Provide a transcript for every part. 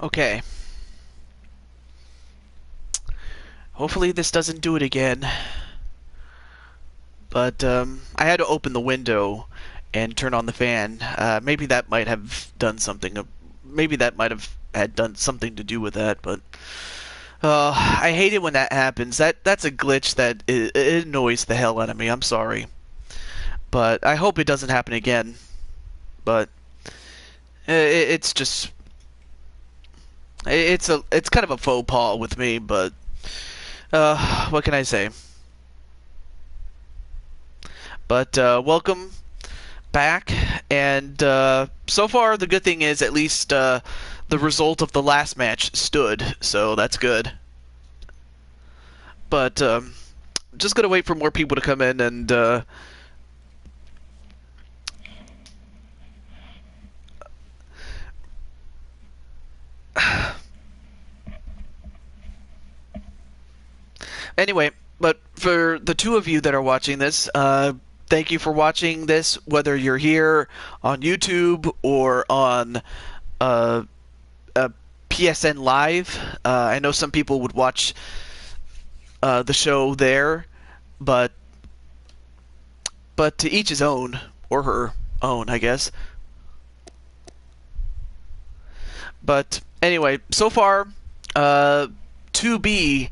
Okay. Hopefully this doesn't do it again. But I had to open the window and turn on the fan. Maybe that might have done something. Maybe that might have had done something to do with that. But I hate it when that happens. That's a glitch that it annoys the hell out of me. I'm sorry, but I hope it doesn't happen again. But it's just it's kind of a faux pas with me. But what can I say? But welcome back, and so far the good thing is at least the result of the last match stood, so that's good. But just gonna wait for more people to come in, and anyway, but for the two of you that are watching this, thank you for watching this, whether you're here on YouTube or on PSN Live. I know some people would watch the show there, but to each his own, or her own, I guess. But anyway, so far, 2B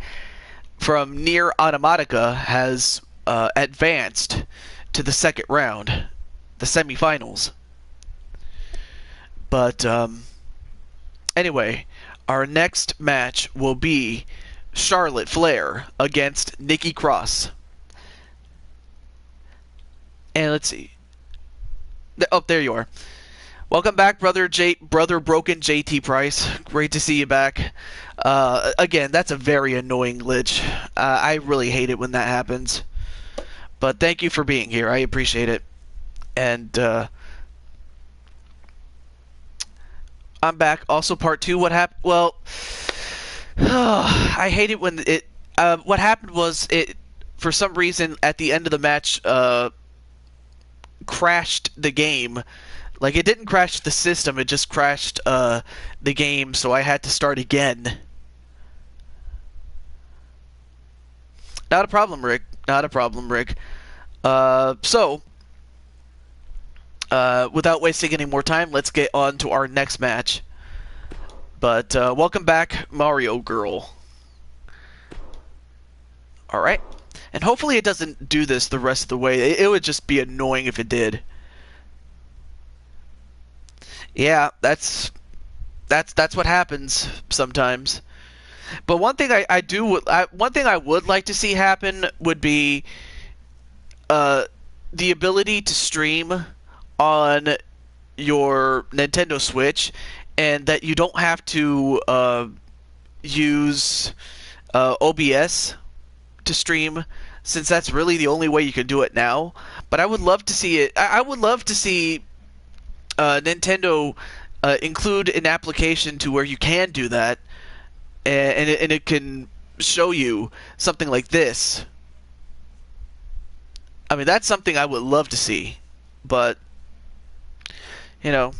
from Nier Automata has advanced to the second round, the semifinals. But anyway, our next match will be Charlotte Flair against Nikki Cross. And let's see. Oh, there you are. Welcome back, brother Broken JT Price. Great to see you back. Again, that's a very annoying glitch. I really hate it when that happens. But thank you for being here. I appreciate it. And I'm back. Also, part 2. What happened? Well, I hate it when it. What happened was it, for some reason, at the end of the match, crashed the game. Like, it didn't crash the system, it just crashed the game, so I had to start again. Not a problem, Rick. Not a problem, Rick. So, without wasting any more time, let's get on to our next match. But, welcome back, Mario Girl. Alright. And hopefully it doesn't do this the rest of the way. It would just be annoying if it did. Yeah, that's what happens sometimes. But one thing one thing I would like to see happen would be the ability to stream on your Nintendo Switch, and that you don't have to use OBS to stream, since that's really the only way you can do it now. But I would love to see it. I would love to see Nintendo include an application to where you can do that, and it can show you something like this. I mean, that's something I would love to see, but you know,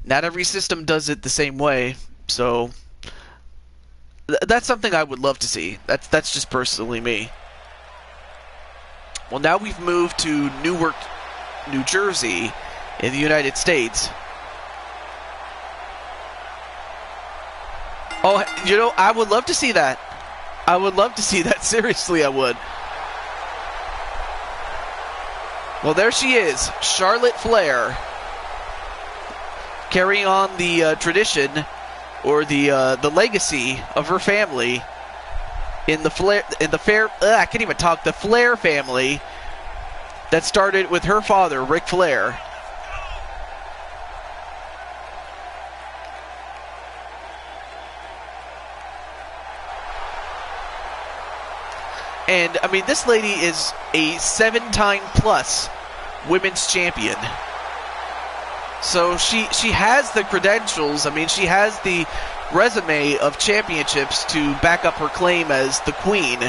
not every system does it the same way, so that's something I would love to see. That's just personally me. Well, now we've moved to Newark, New Jersey, in the United States. Oh, you know, I would love to see that. I would love to see that. Seriously, I would. Well, there she is, Charlotte Flair, carrying on the tradition, or the legacy of her family in the Flair I can't even talk. The Flair family that started with her father, Ric Flair. And, I mean, this lady is a 7-time plus women's champion. So she has the credentials. I mean, she has the resume of championships to back up her claim as the queen.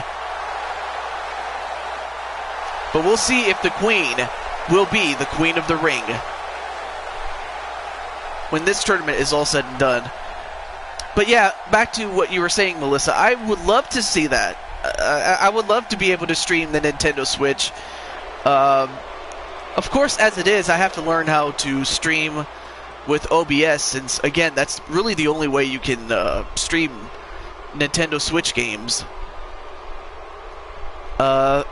But we'll see if the queen will be the queen of the ring when this tournament is all said and done. But yeah, back to what you were saying, Melissa. I would love to see that. I would love to be able to stream the Nintendo Switch. Of course, as it is, I have to learn how to stream with OBS, since, again, that's really the only way you can stream Nintendo Switch games. I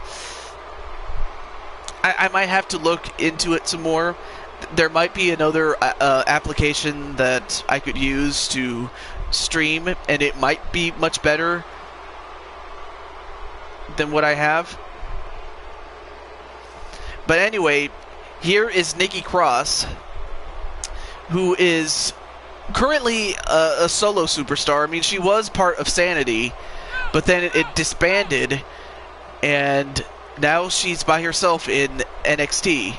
might have to look into it some more. There might be another application that I could use to stream, and it might be much better than what I have. But anyway, here is Nikki Cross, who is currently a solo superstar. I mean, she was part of Sanity, but then it disbanded, and now she's by herself in NXT.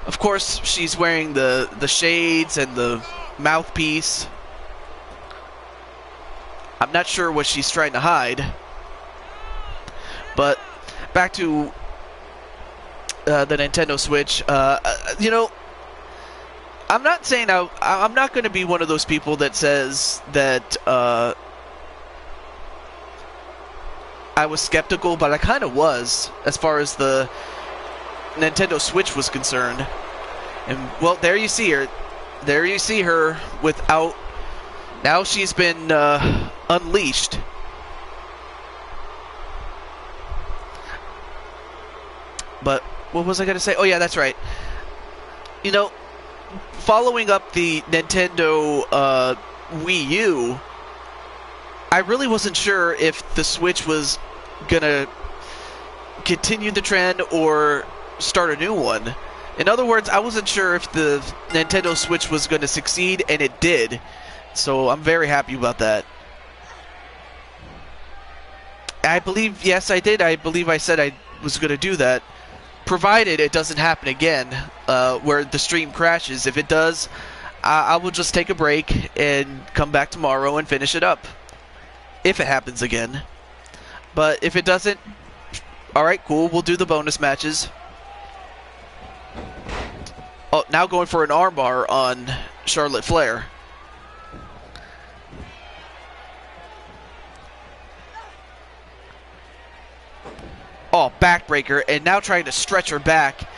Of course, she's wearing the shades and the mouthpiece. I'm not sure what she's trying to hide. But back to the Nintendo Switch. You know, I'm not saying I'm not going to be one of those people that says that I was skeptical, but I kind of was as far as the Nintendo Switch was concerned. And well, there you see her. There you see her without. Now she's been unleashed. But what was I going to say? Oh yeah, that's right. You know, following up the Nintendo Wii U, I really wasn't sure if the Switch was going to continue the trend or start a new one. In other words, I wasn't sure if the Nintendo Switch was going to succeed, and it did. So I'm very happy about that. I believe, yes, I did. I believe I said I was going to do that, provided it doesn't happen again, where the stream crashes. If it does, I will just take a break and come back tomorrow and finish it up, if it happens again. But if it doesn't, alright, cool, we'll do the bonus matches. Oh, now going for an armbar on Charlotte Flair. Oh, backbreaker, and now trying to stretch her back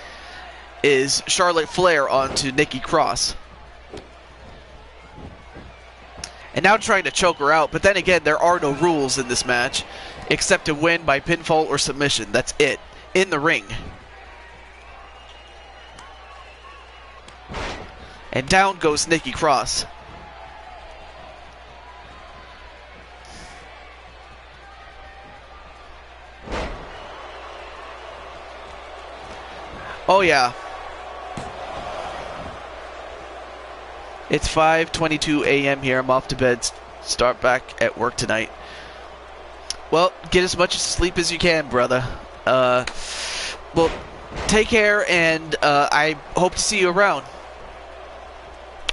is Charlotte Flair onto Nikki Cross. And now trying to choke her out, but then again, there are no rules in this match, except to win by pinfall or submission. That's it, in the ring. And down goes Nikki Cross. Oh yeah. It's 5:22 a.m. here. I'm off to bed. Start back at work tonight. Well, get as much sleep as you can, brother. Well, take care, and I hope to see you around.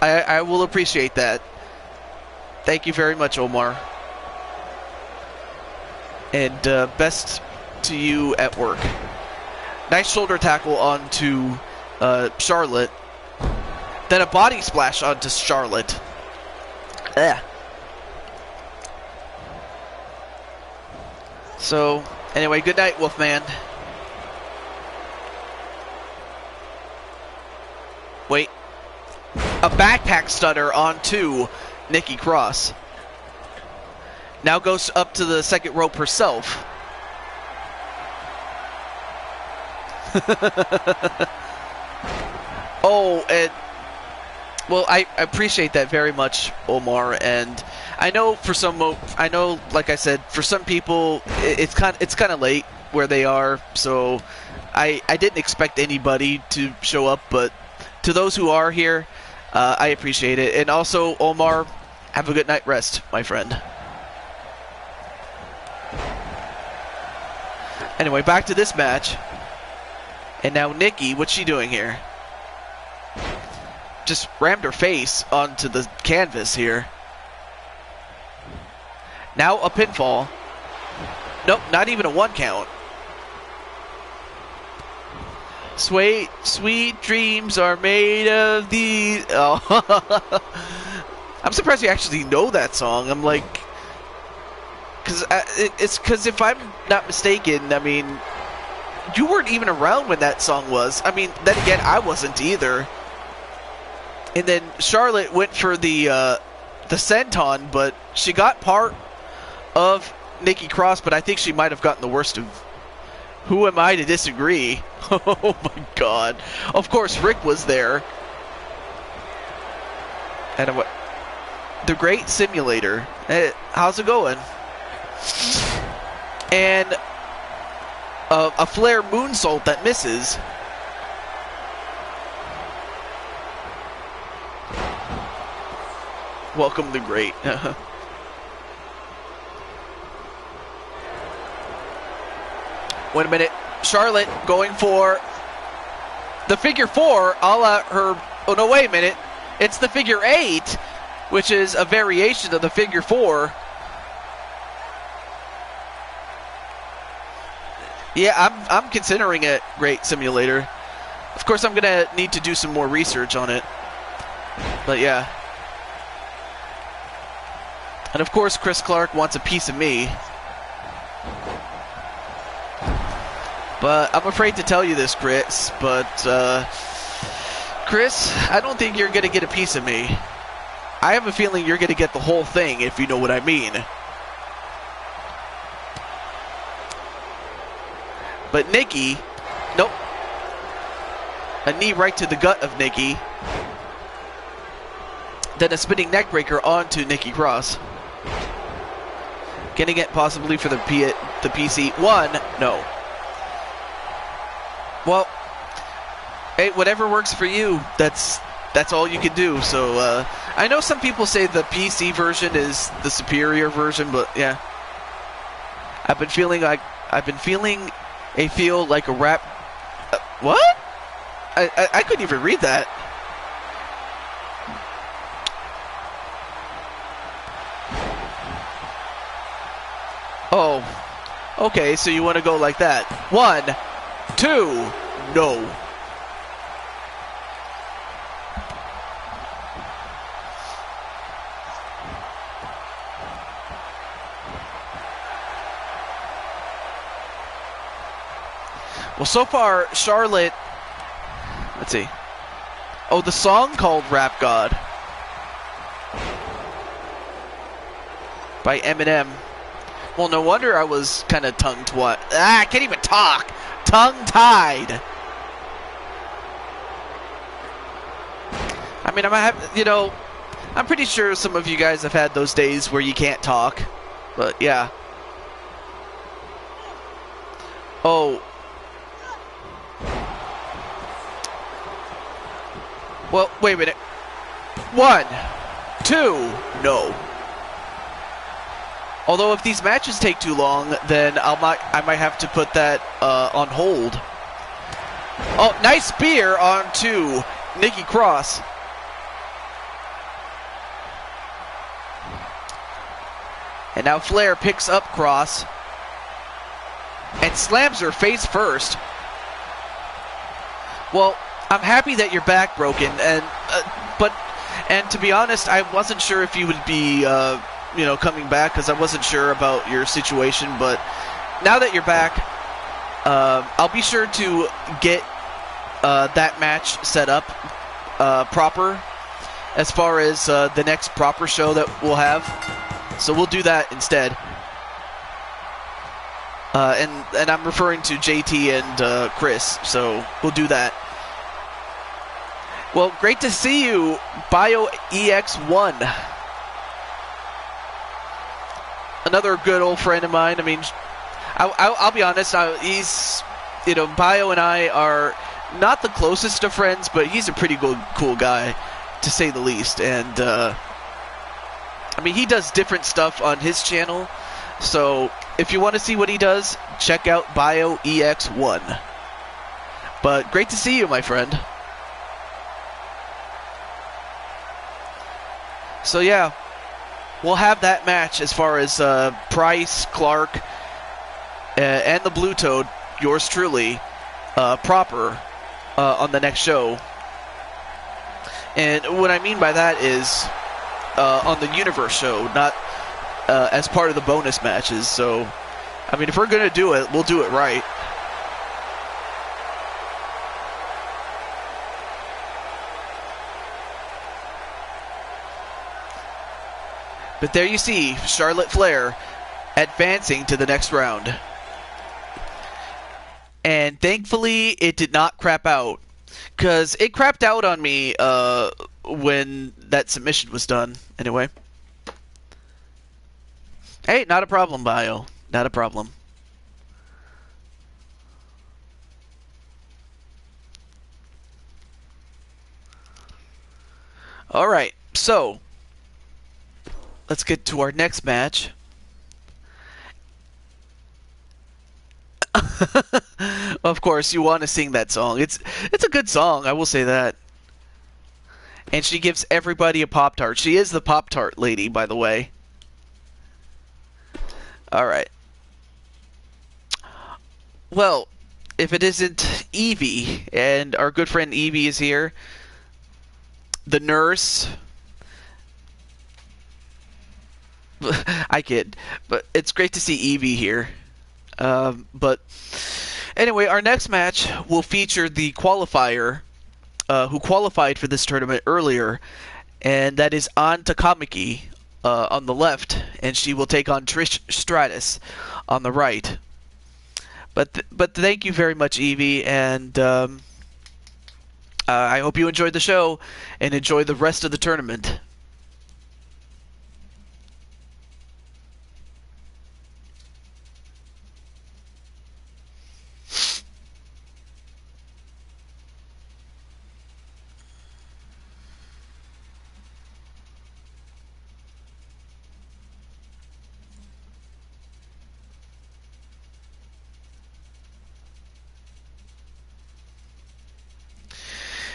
I will appreciate that. Thank you very much, Omar. And best to you at work. Nice shoulder tackle onto Charlotte. Then a body splash onto Charlotte. So, anyway, good night, Wolfman. Wait. A backpack stutter onto Nikki Cross. Now goes up to the second rope herself. Oh, and well, I appreciate that very much, Omar. And I know for some, like I said, for some people, it's kind of late where they are. So I didn't expect anybody to show up, but to those who are here, I appreciate it. And also, Omar, have a good night rest, my friend. Anyway, back to this match. And now Nikki, what's she doing here? Just rammed her face onto the canvas here. Now a pinfall. Nope, not even a 1 count. Sweet dreams are made of these. Oh. I'm surprised you actually know that song. I'm like, because if I'm not mistaken, I mean, you weren't even around when that song was. I mean, then again, I wasn't either. And then Charlotte went for the senton, but she got part of Nikki Cross, but I think she might have gotten the worst of. Who am I to disagree? Oh my God! Of course, Rick was there, and the Great Simulator. Hey, how's it going? And a Flair moonsault that misses. Welcome the Great. Wait a minute. Charlotte going for the figure 4 a la her. Oh, no, wait a minute. It's the figure 8, which is a variation of the figure 4. Yeah, I'm considering it Great Simulator. Of course, I'm going to need to do some more research on it. But yeah. And of course, Chris Clark wants a piece of me. But I'm afraid to tell you this, Chris, but Chris, I don't think you're going to get a piece of me. I have a feeling you're going to get the whole thing, if you know what I mean. But Nikki, nope. A knee right to the gut of Nikki. Then a spinning neckbreaker onto Nikki Cross. Getting it possibly for the PC. 1, no. Well, hey, whatever works for you, that's all you can do. So I know some people say the PC version is the superior version, but yeah, I've been feeling like a rap. What? I couldn't even read that. Oh, okay. So you want to go like that? 1, 2, no. Well, so far, Charlotte, let's see. Oh, the song called Rap God by Eminem. Well, no wonder I was kind of tongue-tied. I can't even talk. Tongue-tied. I mean, I'm pretty sure some of you guys have had those days where you can't talk. But, yeah. Oh. Well, wait a minute. 1, 2, no. Although if these matches take too long, then I might have to put that on hold. Oh, nice spear onto Nikki Cross. And now Flair picks up Cross and slams her face first. Well, I'm happy that your back broken, and to be honest, I wasn't sure if you would be coming back, because I wasn't sure about your situation. But now that you're back, I'll be sure to get that match set up proper, as far as the next proper show that we'll have. So we'll do that instead. And I'm referring to JT and Chris, so we'll do that. Well, great to see you, BioEX1. Another good old friend of mine. I mean, I'll be honest, he's, Bio and I are not the closest of friends, but he's a pretty cool guy, to say the least. And, I mean, he does different stuff on his channel. So, if you want to see what he does, check out BioEX1. But great to see you, my friend. So, yeah. We'll have that match as far as Price, Clark, and the Blue Toad, yours truly, proper on the next show. And what I mean by that is on the Universe show, not as part of the bonus matches. So, I mean, if we're going to do it, we'll do it right. But there you see Charlotte Flair advancing to the next round. And thankfully, it did not crap out. Because it crapped out on me when that submission was done. Anyway. Hey, not a problem, Bio. Not a problem. Alright, so let's get to our next match. Of course, you want to sing that song. It's a good song, I will say that. And she gives everybody a Pop-Tart. She is the Pop-Tart lady, by the way. Alright. Well, if it isn't Evie, and our good friend Evie is here, the nurse. I kid, but it's great to see Evie here. But anyway, our next match will feature the qualifier who qualified for this tournament earlier, and that is An Takamaki on the left, and she will take on Trish Stratus on the right. But thank you very much, Evie, and I hope you enjoyed the show and enjoy the rest of the tournament.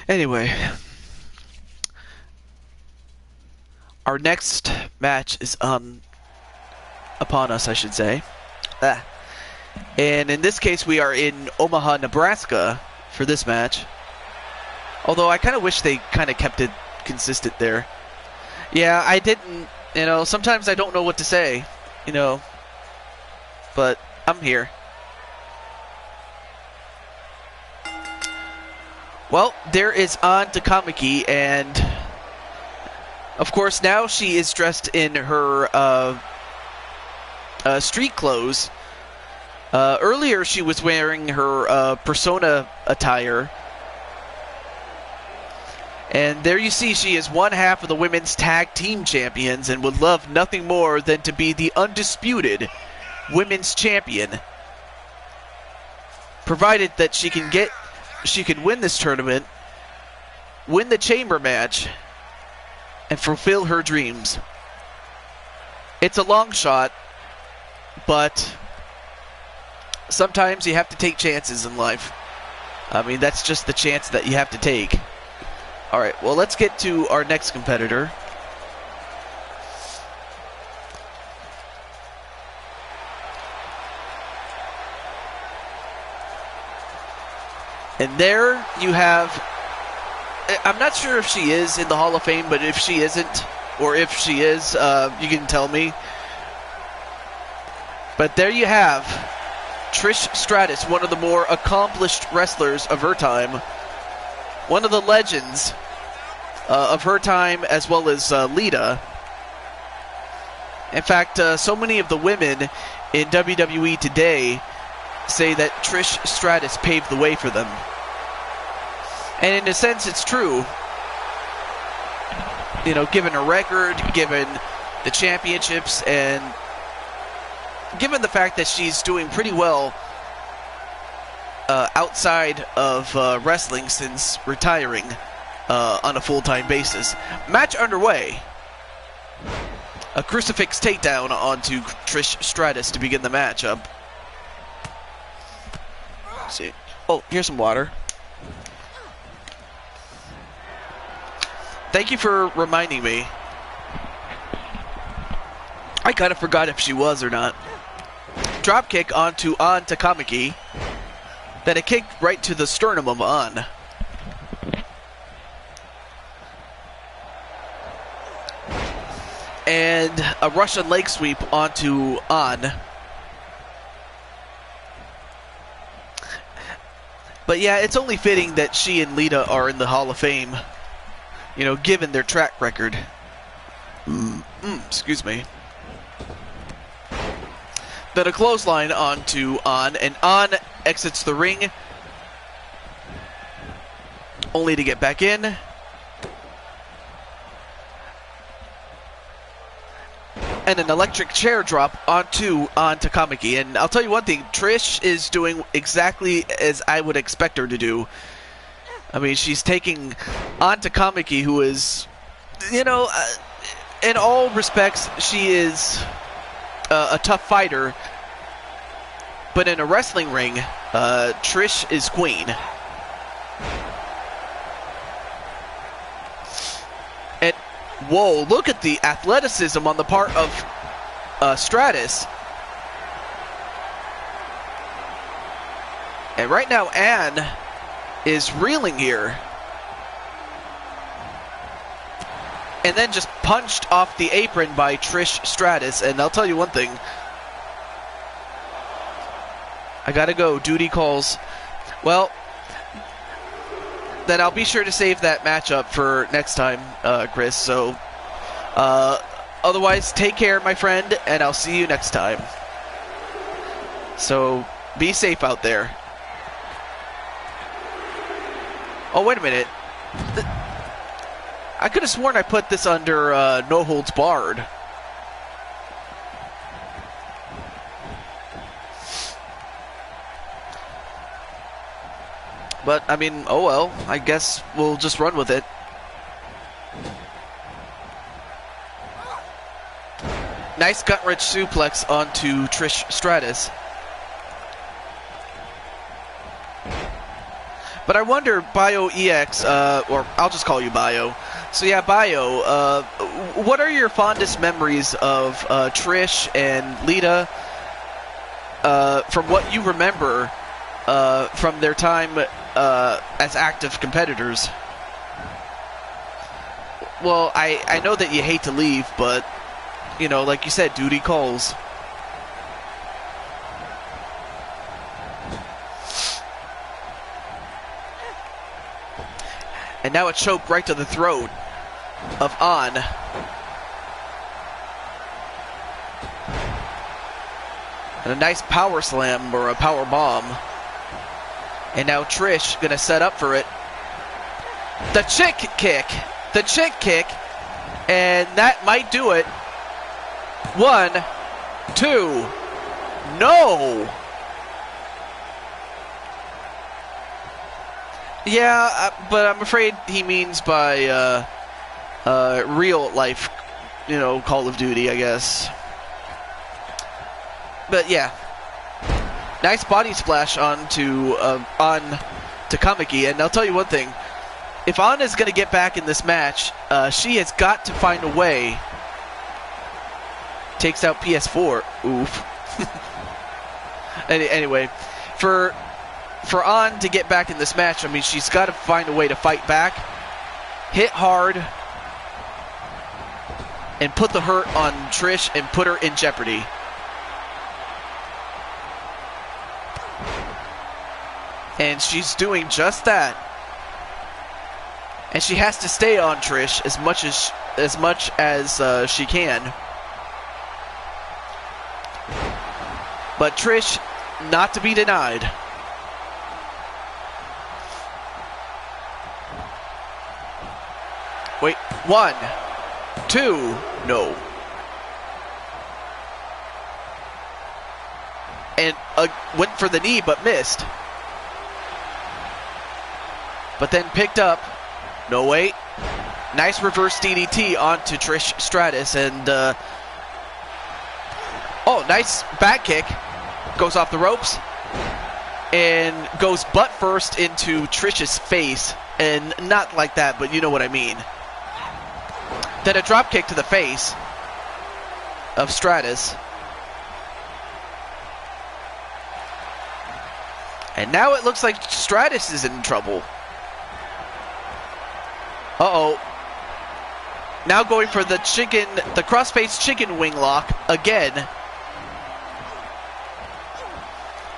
Anyway, our next match is upon us, I should say. And in this case, we are in Omaha, Nebraska for this match. Although I kind of wish they kind of kept it consistent there. Yeah, I didn't, sometimes I don't know what to say, but I'm here. Well, there is An Takamaki, and of course now she is dressed in her street clothes. Earlier she was wearing her Persona attire. And there you see she is one half of the women's tag team champions and would love nothing more than to be the undisputed women's champion. Provided that she can win this tournament, win the chamber match, and fulfill her dreams. It's a long shot, but sometimes you have to take chances in life. I mean, that's just the chance that you have to take. Alright, well, let's get to our next competitor. And there you have, I'm not sure if she is in the Hall of Fame, but if she isn't, or if she is, you can tell me. But there you have Trish Stratus, one of the more accomplished wrestlers of her time, one of the legends of her time, as well as Lita. In fact, so many of the women in WWE today say that Trish Stratus paved the way for them. And in a sense, it's true. Given her record, given the championships, and given the fact that she's doing pretty well outside of wrestling since retiring on a full-time basis. Match underway. A crucifix takedown onto Trish Stratus to begin the matchup. Let's see. Oh, here's some water. Thank you for reminding me. I kind of forgot if she was or not. Drop kick onto An Takamaki. Then a kick right to the sternum of An. and a Russian leg sweep onto On. But yeah, it's only fitting that she and Lita are in the Hall of Fame, you know, given their track record. Excuse me. Then a clothesline onto On, and On exits the ring, only to get back in. And an electric chair drop onto Takamaki. And I'll tell you one thing, Trish is doing exactly as I would expect her to do. I mean, she's taking on Takamaki, who is, you know, in all respects, she is a tough fighter. But in a wrestling ring, Trish is queen. And whoa, look at the athleticism on the part of Stratus. And right now, Anne is reeling here. And then just punched off the apron by Trish Stratus. And I'll tell you one thing. I gotta go. Duty calls. Well, then I'll be sure to save that matchup for next time, Chris. So, otherwise, take care, my friend, and I'll see you next time. So, be safe out there. Oh, wait a minute. I could have sworn I put this under No Holds Barred. But, I mean, oh well. I guess we'll just run with it. Nice gut-wrench suplex onto Trish Stratus. But I wonder, Bio EX, or I'll just call you Bio. So yeah, Bio, what are your fondest memories of Trish and Lita from what you remember from their time as active competitors? Well, I know that you hate to leave, but, you know, like you said, duty calls. And now a choke right to the throat of On. And a nice power slam or a power bomb. And now Trish gonna set up for it. The chick kick. The chick kick. And that might do it. 1, 2. No! Yeah, but I'm afraid he means by real life, you know, Call of Duty, I guess. But yeah, nice body splash onto on Takamaki, and I'll tell you one thing: if On is going to get back in this match, she has got to find a way. Takes out PS4. Oof. Anyway, for On to get back in this match, I mean, she's got to find a way to fight back, hit hard, and put the hurt on Trish and put her in jeopardy. And she's doing just that. And she has to stay on Trish as much as she can. But Trish, not to be denied. Wait, 1, 2, no. And went for the knee, but missed. But then picked up. No, wait. Nice reverse DDT onto Trish Stratus. And, oh, nice back kick. Goes off the ropes. And goes butt first into Trish's face. And not like that, but you know what I mean. Then a drop kick to the face of Stratus. And now it looks like Stratus is in trouble. Uh-oh. Now going for the crossface chicken wing lock again.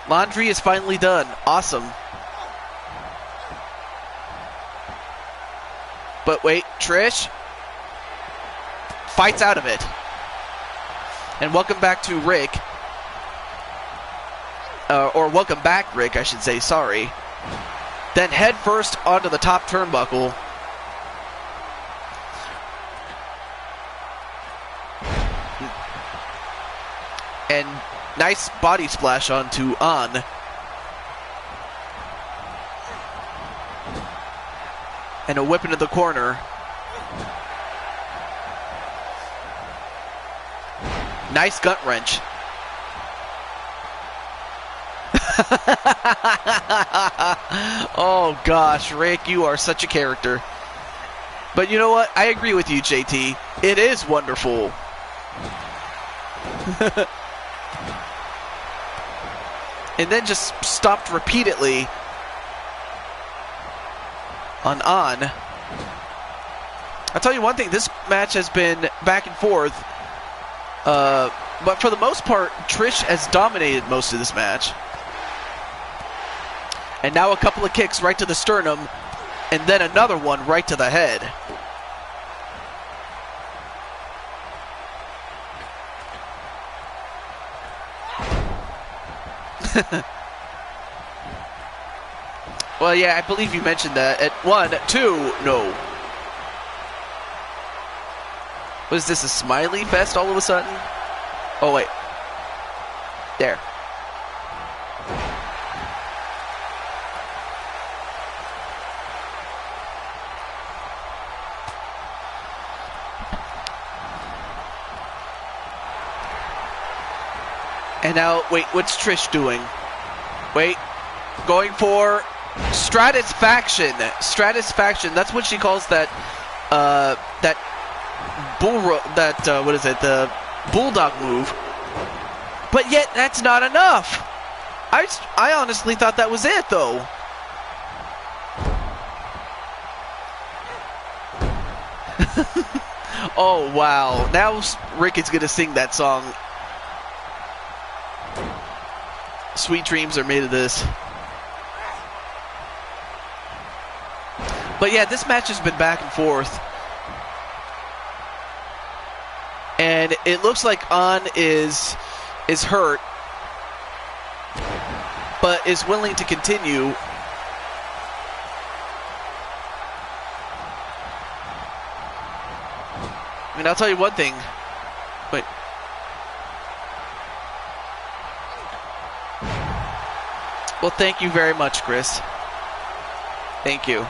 Laundry is finally done. Awesome. But wait, Trish fights out of it. And welcome back to Rick. Or welcome back, Rick, I should say. Sorry. Then head first onto the top turnbuckle. And nice body splash onto On. And a whip into the corner. Nice gut wrench. Oh gosh, Rick, you are such a character. But you know what? I agree with you, JT. It is wonderful. And then just stopped repeatedly on. I'll tell you one thing, this match has been back and forth, but for the most part, Trish has dominated most of this match. And now a couple of kicks right to the sternum, and then another one right to the head. Well, yeah, I believe you mentioned that at 1, 2, no. Was this a smiley fest all of a sudden? Oh, wait. There. And now, wait, what's Trish doing? Wait, going for Stratisfaction. Stratisfaction, that's what she calls that, the bulldog move. But yet, that's not enough. I honestly thought that was it, though. Oh, wow. Now Rick is going to sing that song. Sweet dreams are made of this. But yeah, this match has been back and forth. And it looks like On is hurt, but is willing to continue. I mean, I'll tell you one thing. Wait. Well, thank you very much, Chris. Thank you.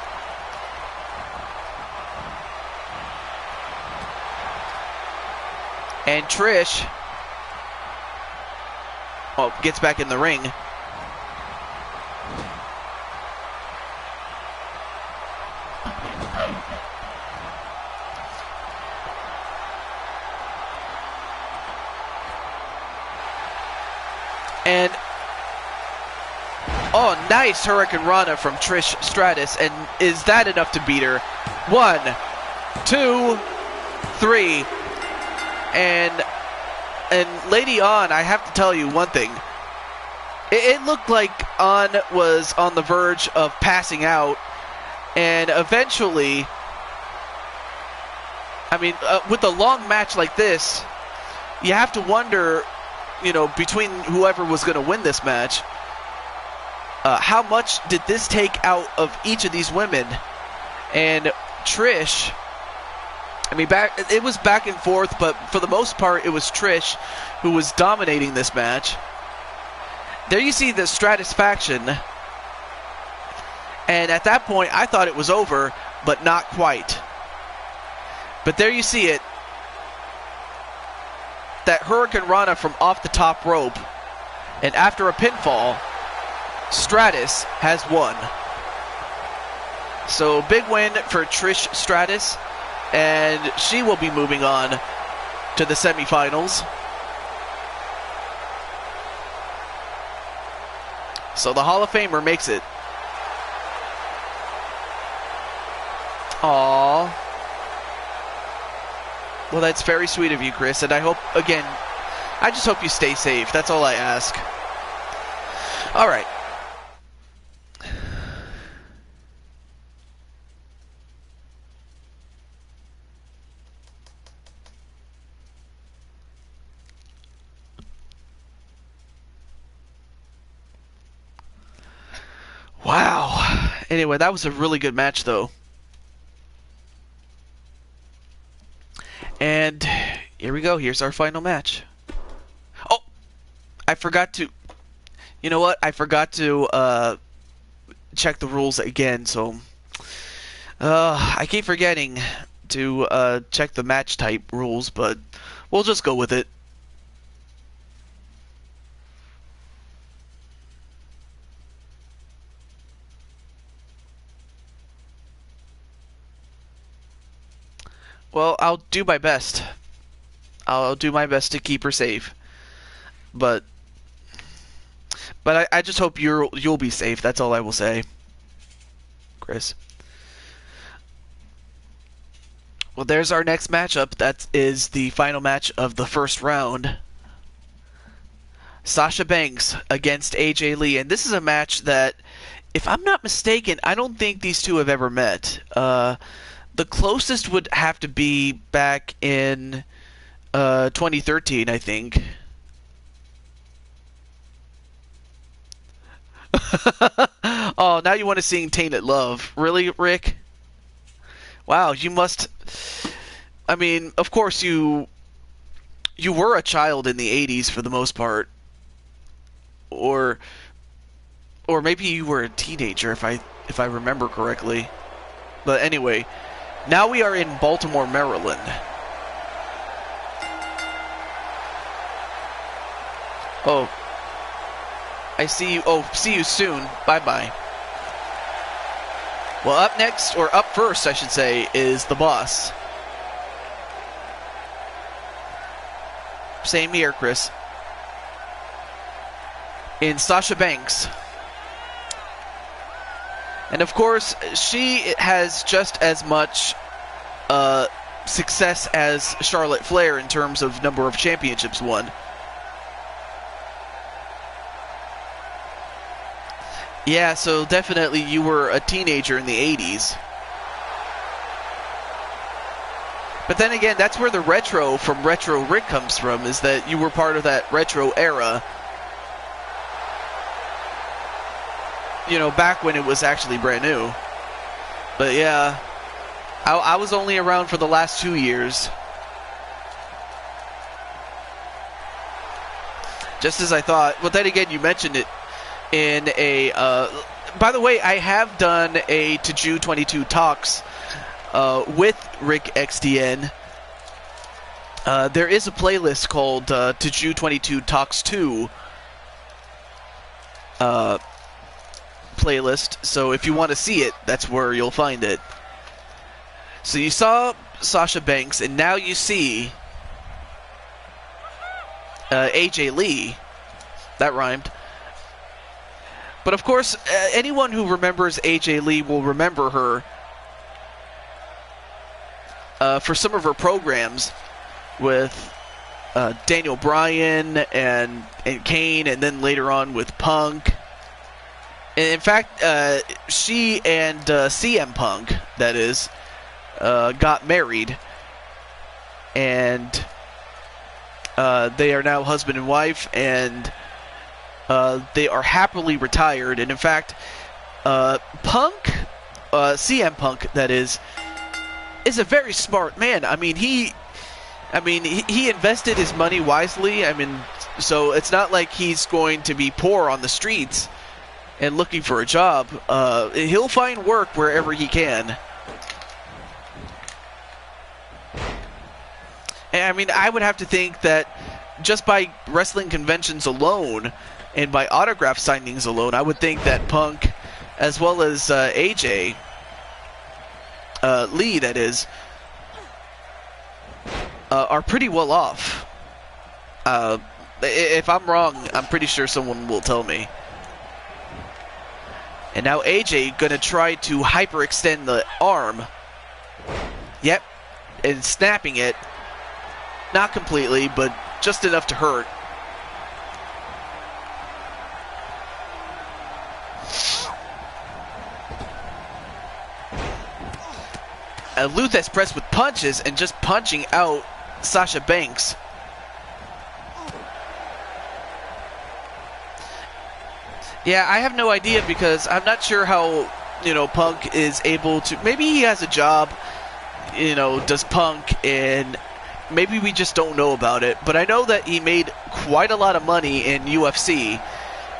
And Trish, gets back in the ring. And oh, nice Hurricane Rana from Trish Stratus. And is that enough to beat her? 1, 2, 3. And Lady On, I have to tell you one thing. It looked like On was on the verge of passing out. And eventually, I mean, with a long match like this, you have to wonder, you know, between whoever was going to win this match, how much did this take out of each of these women? And Trish, I mean, it was back and forth, but for the most part, it was Trish who was dominating this match. There you see the Stratisfaction. And at that point, I thought it was over, but not quite. But there you see it. That Hurricane Rana from off the top rope. And after a pinfall, Stratus has won. So big win for Trish Stratus. And she will be moving on to the semifinals. So the Hall of Famer makes it. Aww. Well, that's very sweet of you, Chris, and I hope, again, I just hope you stay safe. That's all I ask. All right. Wow. Anyway, that was a really good match, though. And here we go. Here's our final match. Oh, I forgot to... You know what? I forgot to check the rules again, so... I keep forgetting to check the match type rules, but we'll just go with it. Well, I'll do my best. I'll do my best to keep her safe. But I just hope you'll be safe. That's all I will say, Chris. Well, there's our next matchup. That is the final match of the first round. Sasha Banks against AJ Lee. And this is a match that, if I'm not mistaken, I don't think these two have ever met. The closest would have to be back in 2013, I think. Oh, now you want to sing Tainted Love. Really, Rick? Wow, you must... I mean, of course you were a child in the 80s for the most part. Or maybe you were a teenager if I remember correctly. But anyway, now we are in Baltimore, Maryland. Oh, I see you. Oh, see you soon. Bye-bye. Well, up next, or up first, I should say, is the boss. Same here, Chris. In Sasha Banks. And of course, she has just as much success as Charlotte Flair in terms of number of championships won. Yeah, so definitely you were a teenager in the 80s. But then again, that's where the retro from Retro Rick comes from, is that you were part of that retro era. You know, back when it was actually brand new. But yeah, I was only around for the last 2 years. Just as I thought. But then again, you mentioned it in a... by the way, I have done a Taju 22 Talks with Rick XDN. There is a playlist called Taju 22 Talks 2 playlist, so if you want to see it, that's where you'll find it. So you saw Sasha Banks, and now you see AJ Lee. That rhymed. But of course, anyone who remembers AJ Lee will remember her for some of her programs with Daniel Bryan and Kane, and then later on with Punk. And in fact, she and CM Punk, that is, got married, and they are now husband and wife, and they are happily retired. And in fact, Punk, CM Punk, that is a very smart man. I mean, he invested his money wisely. I mean, so it's not like he's going to be poor on the streets and looking for a job. He'll find work wherever he can. And I mean, I would have to think that just by wrestling conventions alone and by autograph signings alone, I would think that Punk, as well as AJ Lee, that is, are pretty well off. If I'm wrong, I'm pretty sure someone will tell me. And now AJ gonna try to hyperextend the arm. Yep, and snapping it. Not completely, but just enough to hurt. Luthes pressed with punches and just punching out Sasha Banks. Yeah, I have no idea because I'm not sure how, Punk is able to... Maybe he has a job, does Punk, and maybe we just don't know about it. But I know that he made quite a lot of money in UFC.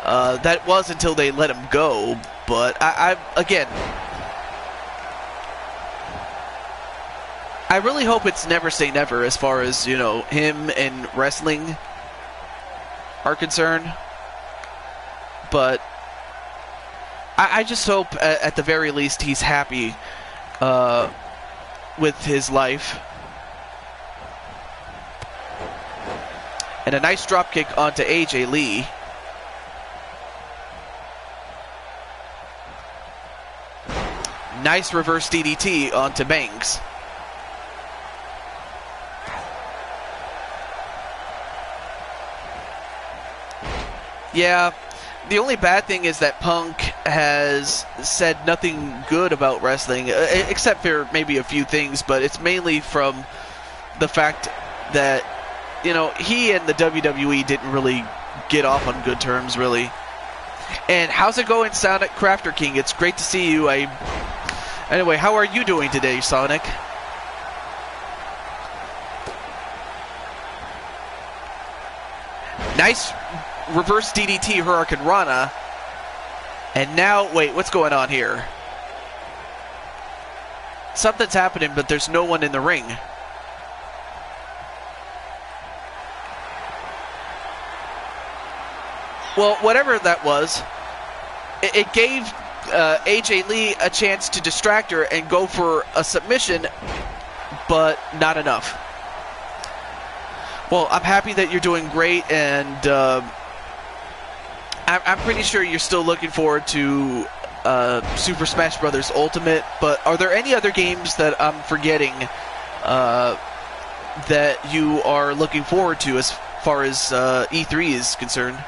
That was until they let him go. But again... I really hope it's never say never as far as, him and wrestling are concerned. But I just hope, at the very least, he's happy with his life. And a nice drop kick onto AJ Lee. Nice reverse DDT onto Banks. Yeah, the only bad thing is that Punk has said nothing good about wrestling, except for maybe a few things, but it's mainly from the fact that, he and the WWE didn't really get off on good terms, really. And how's it going, Sonic Crafter King? It's great to see you. Anyway, how are you doing today, Sonic? Nice reverse DDT Hurricane Rana. And now, wait, what's going on here? Something's happening, but there's no one in the ring. Well, whatever that was, it gave AJ Lee a chance to distract her and go for a submission, but not enough. Well, I'm happy that you're doing great, and I'm pretty sure you're still looking forward to Super Smash Bros. Ultimate, but are there any other games that I'm forgetting that you are looking forward to as far as E3 is concerned?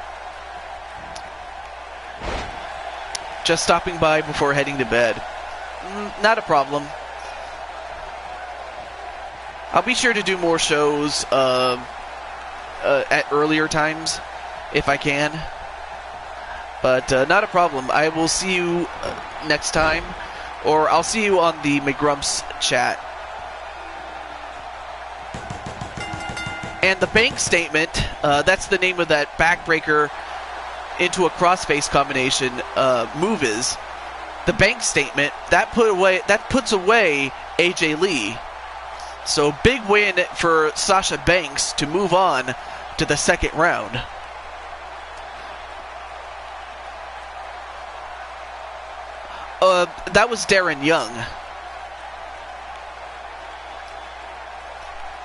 Just stopping by before heading to bed. Not a problem. I'll be sure to do more shows at earlier times if I can. But not a problem. I will see you next time, or I'll see you on the McGrumps chat. And the bank statement, that's the name of that backbreaker into a crossface combination move is. The bank statement, that puts away AJ Lee. So big win for Sasha Banks to move on to the second round. That was Darren Young.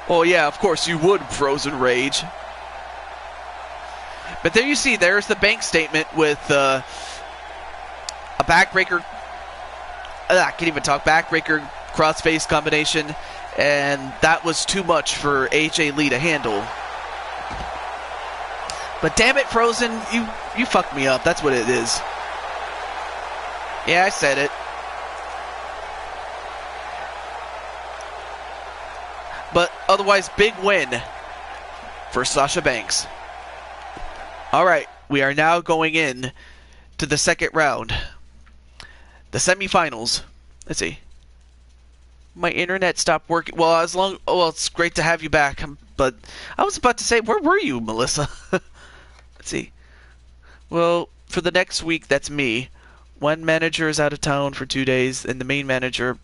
Oh yeah, of course you would, Frozen Rage. But there you see, there's the bank statement with a backbreaker. I can't even talk. Backbreaker crossface combination, and that was too much for AJ Lee to handle. But damn it, Frozen, you fucked me up. That's what it is. Yeah, I said it. But otherwise, big win for Sasha Banks. Alright, we are now going in to the second round. The semifinals. Let's see. My internet stopped working. Well, it's great to have you back. But I was about to say, where were you, Melissa? Let's see. Well, for the next week, that's me. One manager is out of town for 2 days, and the main manager,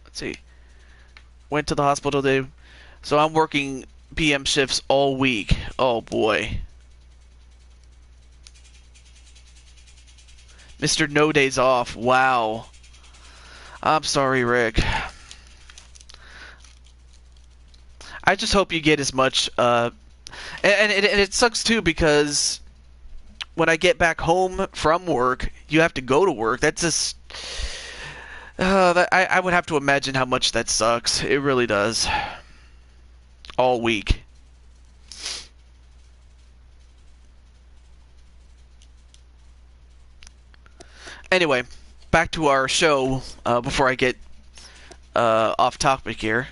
let's see, went to the hospital today. So I'm working PM shifts all week. Oh boy. Mr. No Days Off. Wow. I'm sorry, Rick. I just hope you get as much, and it sucks too, because when I get back home from work, you have to go to work. That's just, I would have to imagine how much that sucks. It really does. All week. Anyway, back to our show before I get off topic here.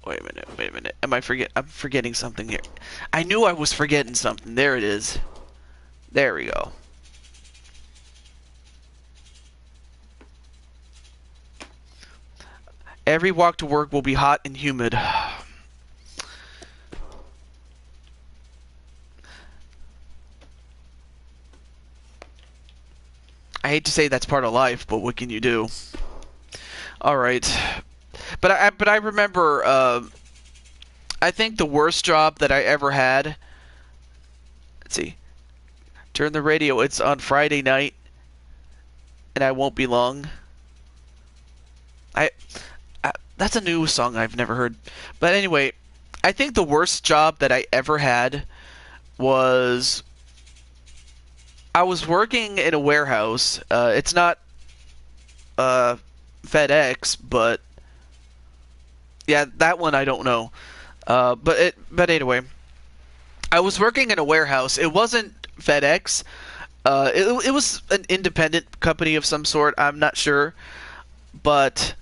Wait a minute. I'm forgetting something here. I knew I was forgetting something. There it is. There we go. Every walk to work will be hot and humid. I hate to say that's part of life, but what can you do? All right. But I remember, I think the worst job that I ever had, let's see, turn the radio, it's on Friday night, and I won't be long. That's a new song I've never heard. But anyway, I think the worst job that I ever had was, I was working in a warehouse. It's not FedEx, but yeah, that one I don't know. But anyway, I was working in a warehouse. It wasn't FedEx. It was an independent company of some sort. I'm not sure, but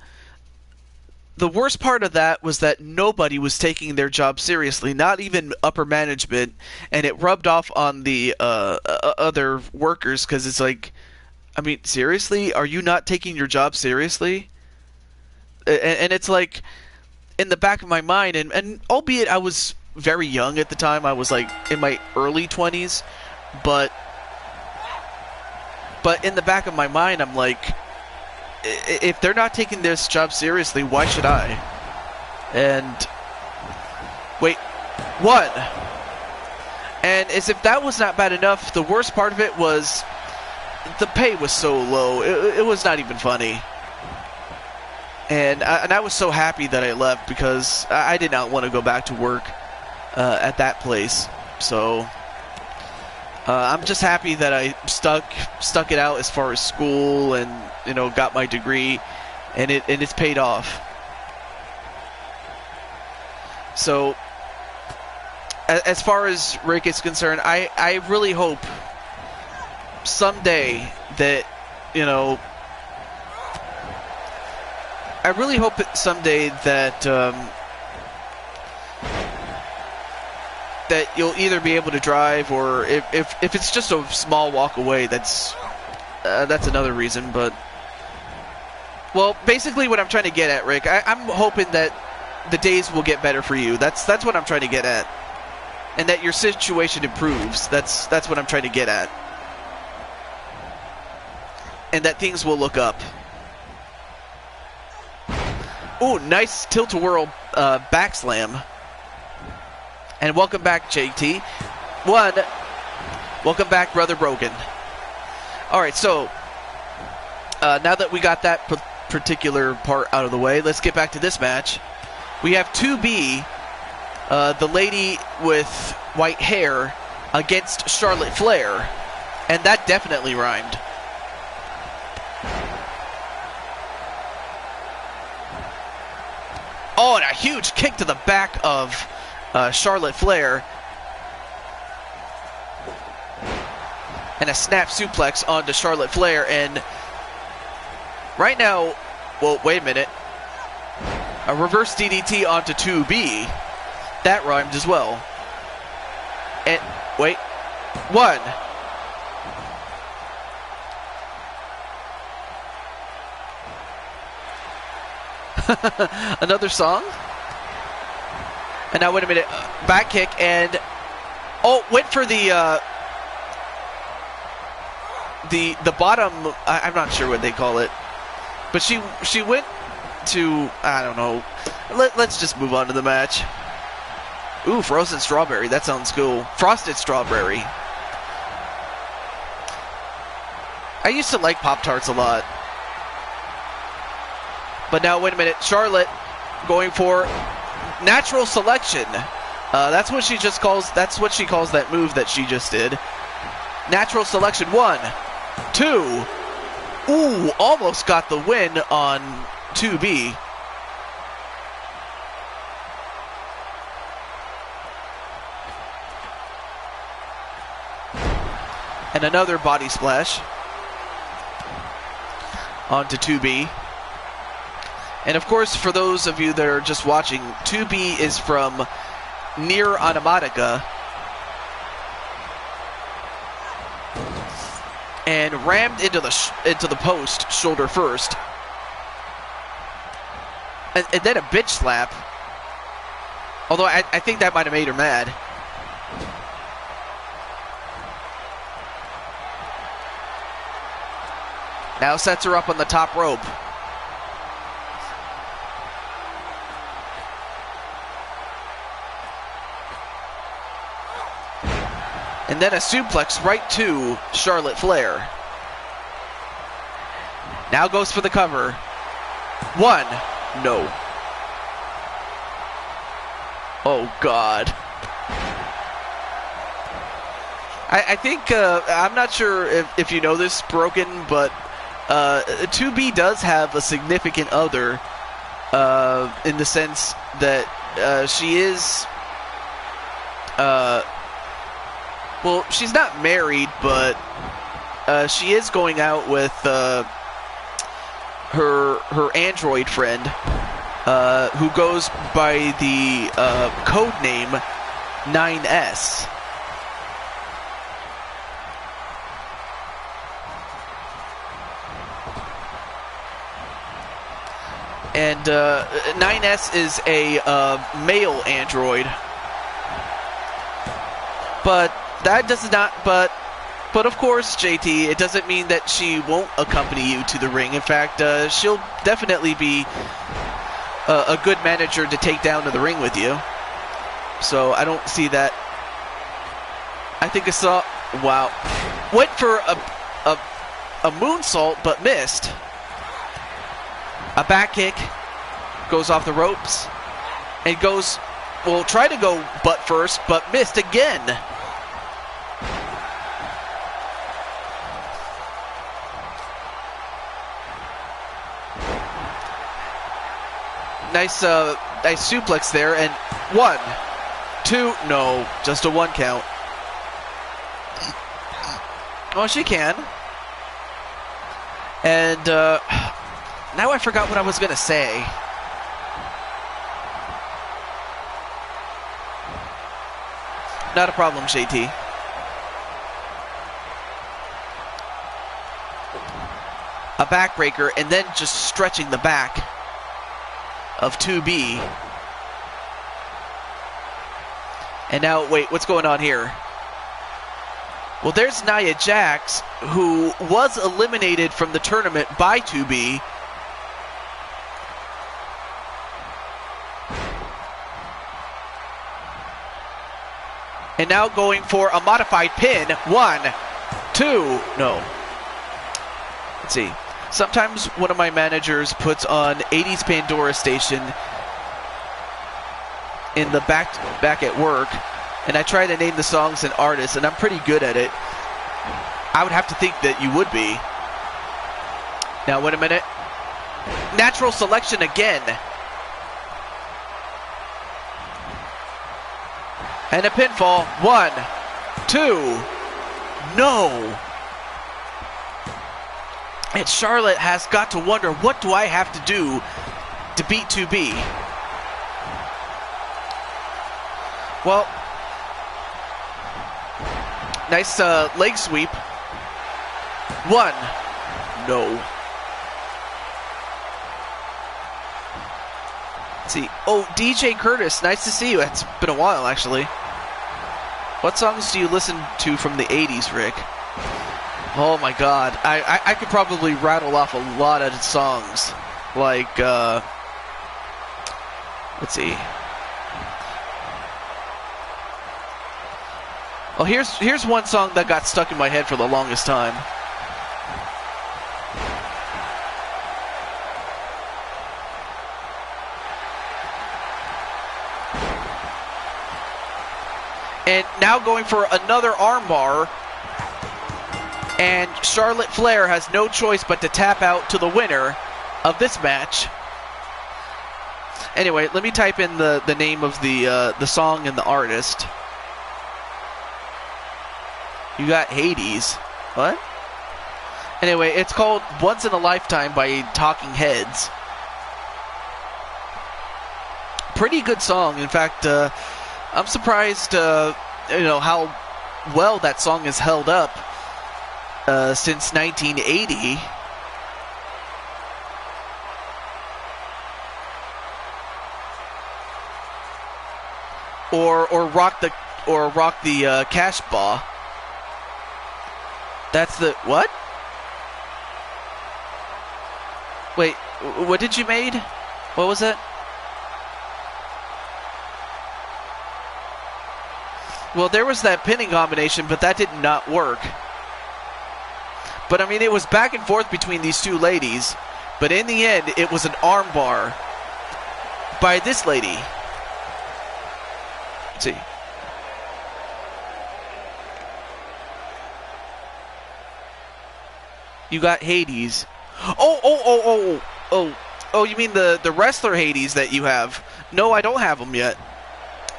the worst part of that was that nobody was taking their job seriously, not even upper management, and it rubbed off on the other workers, because it's like, I mean, seriously? Are you not taking your job seriously? And it's like, in the back of my mind, and albeit I was very young at the time, I was like in my early 20s, but in the back of my mind, I'm like, if they're not taking this job seriously, why should I? And wait, one. And as if that was not bad enough, the worst part of it was the pay was so low. It was not even funny. And I was so happy that I left, because I did not want to go back to work at that place. So I'm just happy that I stuck it out as far as school, and got my degree, and it's paid off. So as far as Rick is concerned, I really hope someday that I really hope someday that that you'll either be able to drive, or if it's just a small walk away, that's another reason. But well, basically what I'm trying to get at, Rick, I'm hoping that the days will get better for you. That's what I'm trying to get at, and that your situation improves. That's what I'm trying to get at, and that things will look up. Ooh, nice tilt-a-whirl back slam. And welcome back, JT. Welcome back, Brother Brogan. Alright, so now that we got that particular part out of the way, let's get back to this match. We have 2B, the lady with white hair, against Charlotte Flair. And that definitely rhymed. Oh, and a huge kick to the back of Charlotte Flair. And a snap suplex onto Charlotte Flair. And right now, well, wait a minute. A reverse DDT onto 2B. That rhymed as well. And, wait. One. Another song. And now wait a minute, back kick, and went for the bottom. I'm not sure what they call it, but she went to, I don't know. Let's just move on to the match. Ooh, frozen strawberry. That sounds cool. Frosted strawberry. I used to like Pop-Tarts a lot. But now, wait a minute. Charlotte going for natural selection. That's what she calls that move that she just did. Natural selection. 1, 2. Ooh, almost got the win on 2B. And another body splash onto 2B. And of course, for those of you that are just watching, 2B is from Near Automata and rammed into the post shoulder first. And then a bitch slap. Although I think that might have made her mad. Now sets her up on the top rope. And then a suplex right to Charlotte Flair. Now goes for the cover. 1. No. Oh, God. I think, I'm not sure if you know this, Broken, but 2B does have a significant other in the sense that she is... well, she's not married, but she is going out with her android friend, who goes by the code name 9S. And 9S is a male android, but that does not. But of course, JT, it doesn't mean that she won't accompany you to the ring. In fact, she'll definitely be a good manager to take down to the ring with you. So I don't see that. I think I saw. Wow, went for a moonsault but missed. A back kick, goes off the ropes, and goes, well, try to go butt first, but missed again. Nice suplex there, and 1, 2, no, just a 1 count. Oh, she can. And, now I forgot what I was going to say. Not a problem, JT. A backbreaker, and then just stretching the back of 2B. And now, wait, what's going on here? Well, there's Nia Jax, who was eliminated from the tournament by 2B. And now going for a modified pin. 1, 2, no. Let's see. Sometimes one of my managers puts on 80s Pandora Station in the back at work, and I try to name the songs and artists, and I'm pretty good at it. I would have to think that you would be. Now, wait a minute. Natural selection again. And a pinfall. 1, 2, no. And Charlotte has got to wonder, what do I have to do to beat 2B? Well, nice leg sweep. 1, no. Let's see. Oh, DJ Curtis, nice to see you. It's been a while, actually. What songs do you listen to from the 80s, Rick? Oh my God, I could probably rattle off a lot of songs, like, let's see. Well, here's one song that got stuck in my head for the longest time. And now going for another armbar. And Charlotte Flair has no choice but to tap out to the winner of this match. Anyway, let me type in the name of the song and the artist. You got Hades. What? Anyway, it's called Once in a Lifetime by Talking Heads. Pretty good song. In fact, I'm surprised, how well that song has held up since 1980. Or rock the cash bar. That's the what? Wait, what did you made? What was it? Well, there was that pinning combination, but that did not work. But I mean, it was back and forth between these two ladies, but in the end, it was an armbar by this lady. Let's see. You got Hades. Oh, you mean the wrestler Hades that you have? No, I don't have him yet.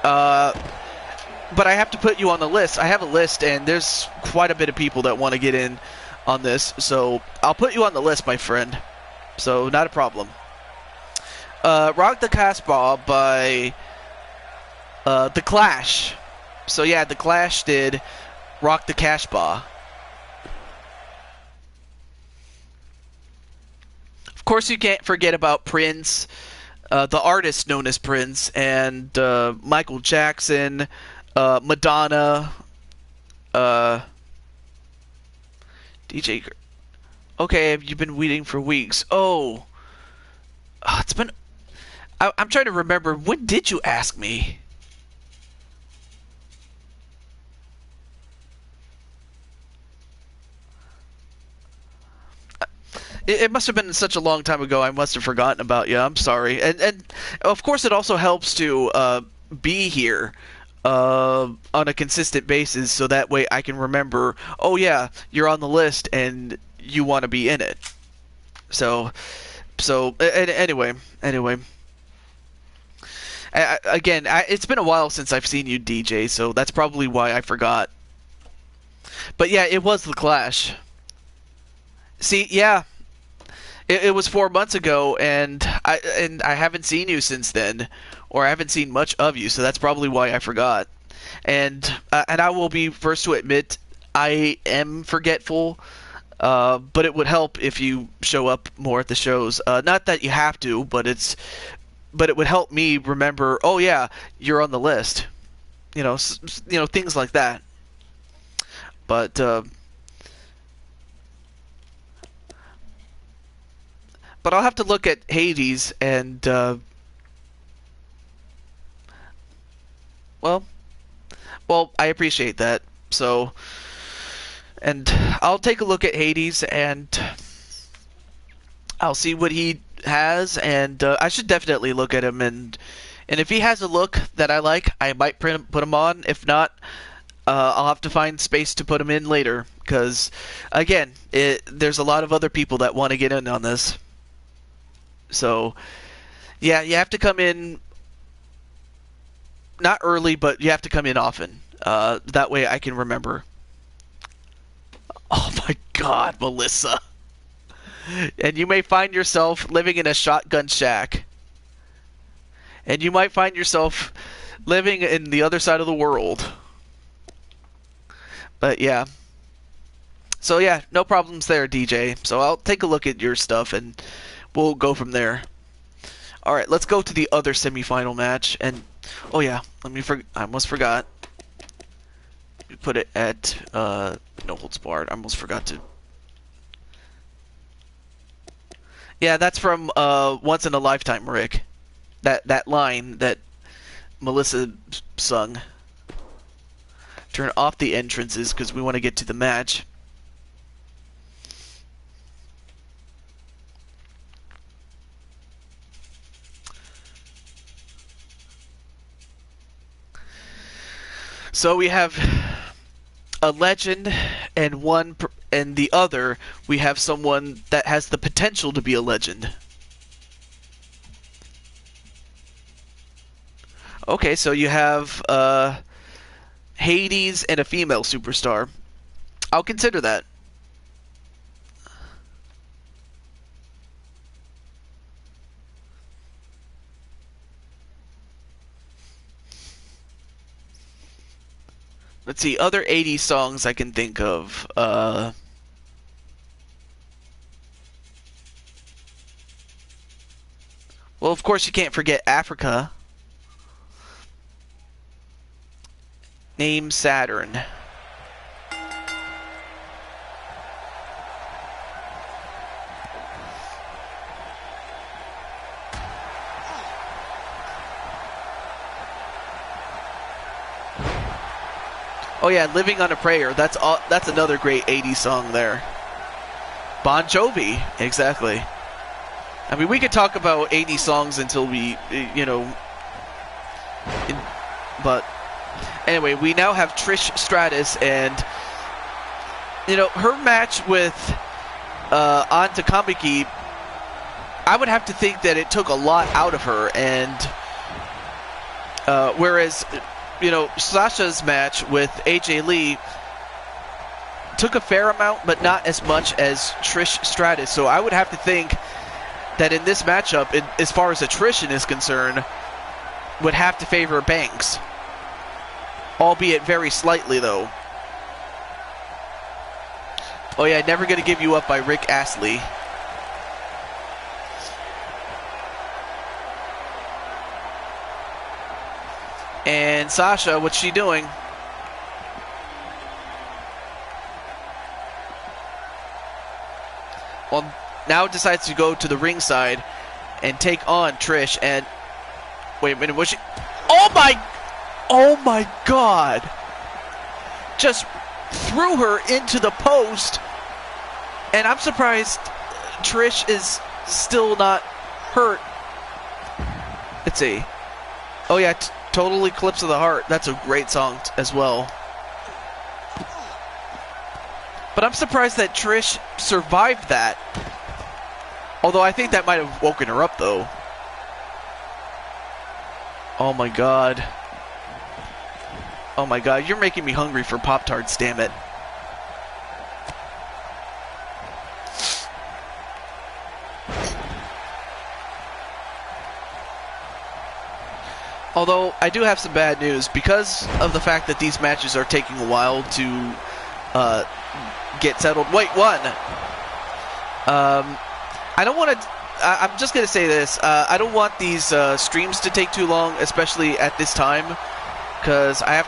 But I have to put you on the list. I have a list, and there's quite a bit of people that want to get in on this. So I'll put you on the list, my friend. So not a problem. Rock the Casbah by The Clash. So yeah, The Clash did Rock the Casbah. Of course, you can't forget about Prince, the artist known as Prince, and Michael Jackson, Madonna, DJ. Okay, you've been waiting for weeks. Oh, it's been. I'm trying to remember. When did you ask me? It must have been such a long time ago. I must have forgotten about you. I'm sorry. And of course, it also helps to be here on a consistent basis, so that way I can remember. Oh yeah, you're on the list and you want to be in it. So anyway. Again, it's been a while since I've seen you DJ, so that's probably why I forgot. But yeah, it was The Clash. See, yeah. It was 4 months ago, and I haven't seen you since then, or I haven't seen much of you, so that's probably why I forgot. And I will be first to admit I am forgetful, but it would help if you show up more at the shows. Not that you have to, but it would help me remember. Oh yeah, you're on the list. Things like that. But I'll have to look at Hades and, well, I appreciate that. So, and I'll take a look at Hades and I'll see what he has, and I should definitely look at him, and if he has a look that I like, I might put him on. If not, I'll have to find space to put him in later, because, again, there's a lot of other people that want to get in on this. So, yeah, you have to come in, not early, but you have to come in often. That way I can remember. Oh my God, Melissa. And you may find yourself living in a shotgun shack. And you might find yourself living in the other side of the world. But yeah. So yeah, no problems there, DJ. So I'll take a look at your stuff and we'll go from there. Alright, let's go to the other semifinal match. And, oh yeah, I almost forgot. We put it at, no holds barred. I almost forgot to. Yeah, that's from, Once in a Lifetime, Rick. That line that Melissa sung. Turn off the entrances, because we want to get to the match. So we have a legend and and the other, we have someone that has the potential to be a legend. Okay, so you have Hades and a female superstar. I'll consider that. Let's see, other 80s songs I can think of. Well, of course, you can't forget Africa. Name Saturn. Oh yeah, Living on a Prayer. That's another great 80s song there. Bon Jovi, exactly. I mean, we could talk about 80 songs until we, but anyway, we now have Trish Stratus, and her match with Anta Kamiki, I would have to think that it took a lot out of her, and whereas Sasha's match with AJ Lee took a fair amount, but not as much as Trish Stratus. So I would have to think that in this matchup, as far as attrition is concerned, would have to favor Banks. Albeit very slightly, though. Oh yeah, Never Gonna Give You Up by Rick Astley. And Sasha, what's she doing? Well, now decides to go to the ringside and take on Trish. And wait a minute, was she? Oh my God! Just threw her into the post, and I'm surprised Trish is still not hurt. Let's see. Oh yeah, Total Eclipse of the Heart. That's a great song as well. But I'm surprised that Trish survived that. Although I think that might have woken her up, though. Oh my God. Oh my God, you're making me hungry for Pop-Tarts, damn it. Although, I do have some bad news. Because of the fact that these matches are taking a while to get settled. Wait, one! I don't want to... I'm just going to say this. I don't want these streams to take too long, especially at this time. Because I have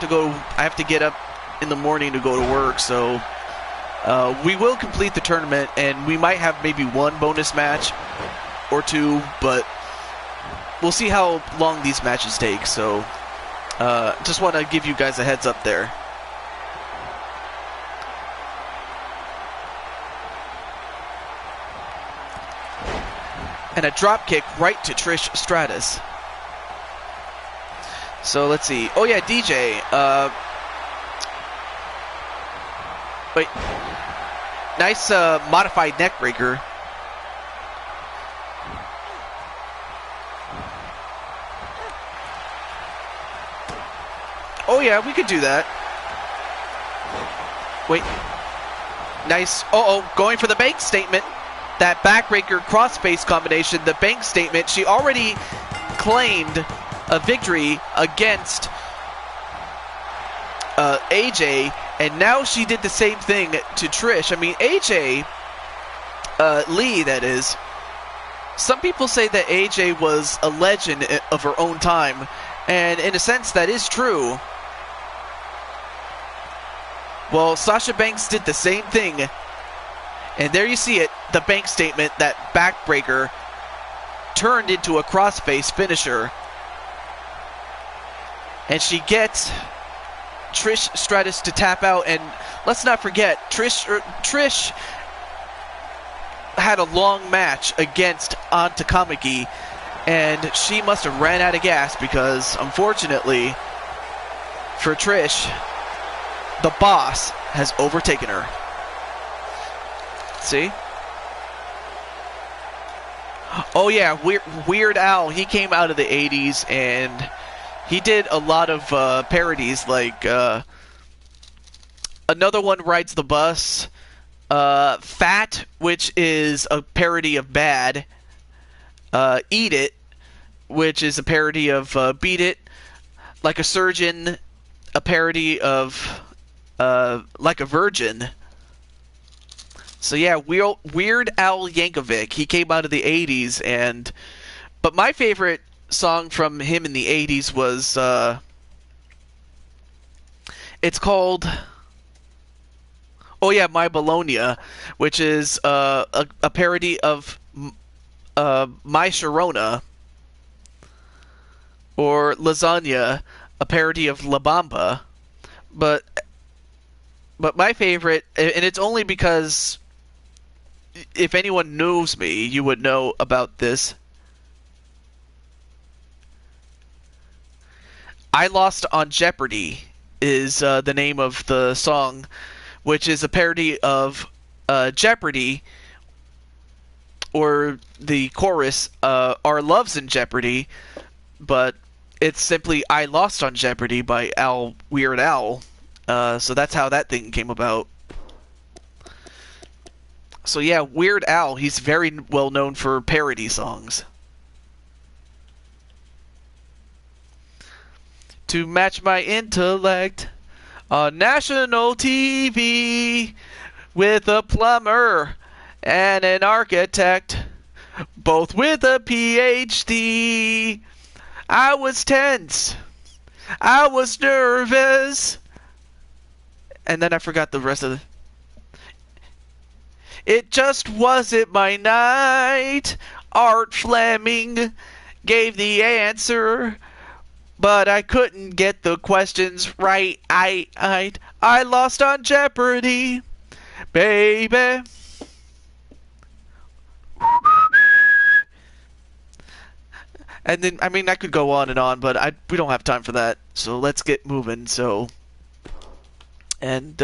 to get up in the morning to go to work, so... we will complete the tournament, and we might have maybe one bonus match or two, but... we'll see how long these matches take, so just want to give you guys a heads up there. And a drop kick right to Trish Stratus. So let's see. Oh yeah, DJ. Wait. Nice modified neckbreaker. Oh yeah, we could do that. Wait. Nice. Uh-oh, going for the bank statement. That backbreaker crossface combination, the bank statement. She already claimed a victory against AJ, and now she did the same thing to Trish. I mean, AJ Lee, that is. Some people say that AJ was a legend of her own time, and in a sense, that is true. Well, Sasha Banks did the same thing. And there you see it, the bank statement, that backbreaker turned into a crossface finisher. And she gets Trish Stratus to tap out. And let's not forget, Trish had a long match against Anta Kamiki. And she must have ran out of gas because, unfortunately, for Trish, the boss has overtaken her. Let's see. Oh yeah, Weird Al. He came out of the 80s and he did a lot of parodies, like Another One Rides the Bus, Fat, which is a parody of Bad, Eat It, which is a parody of Beat It, Like a Surgeon, a parody of Like a Virgin. So yeah, Weird Al Yankovic. He came out of the 80s, but my favorite song from him in the 80s was it's called My Bologna, which is a parody of My Sharona, or Lasagna, a parody of La Bamba. But my favorite, and it's only because if anyone knows me, you would know about this. I Lost on Jeopardy is the name of the song, which is a parody of Jeopardy, or the chorus, Our Love's in Jeopardy, but it's simply I Lost on Jeopardy by Weird Al. So that's how that thing came about. So yeah, Weird Al, he's very well known for parody songs. To match my intellect on national TV with a plumber and an architect, both with a PhD. I was tense. I was nervous. And then I forgot the rest of the... It just wasn't my night. Art Fleming gave the answer, but I couldn't get the questions right. I lost on Jeopardy, baby. And then, I mean, I could go on and on, but we don't have time for that. So let's get moving. And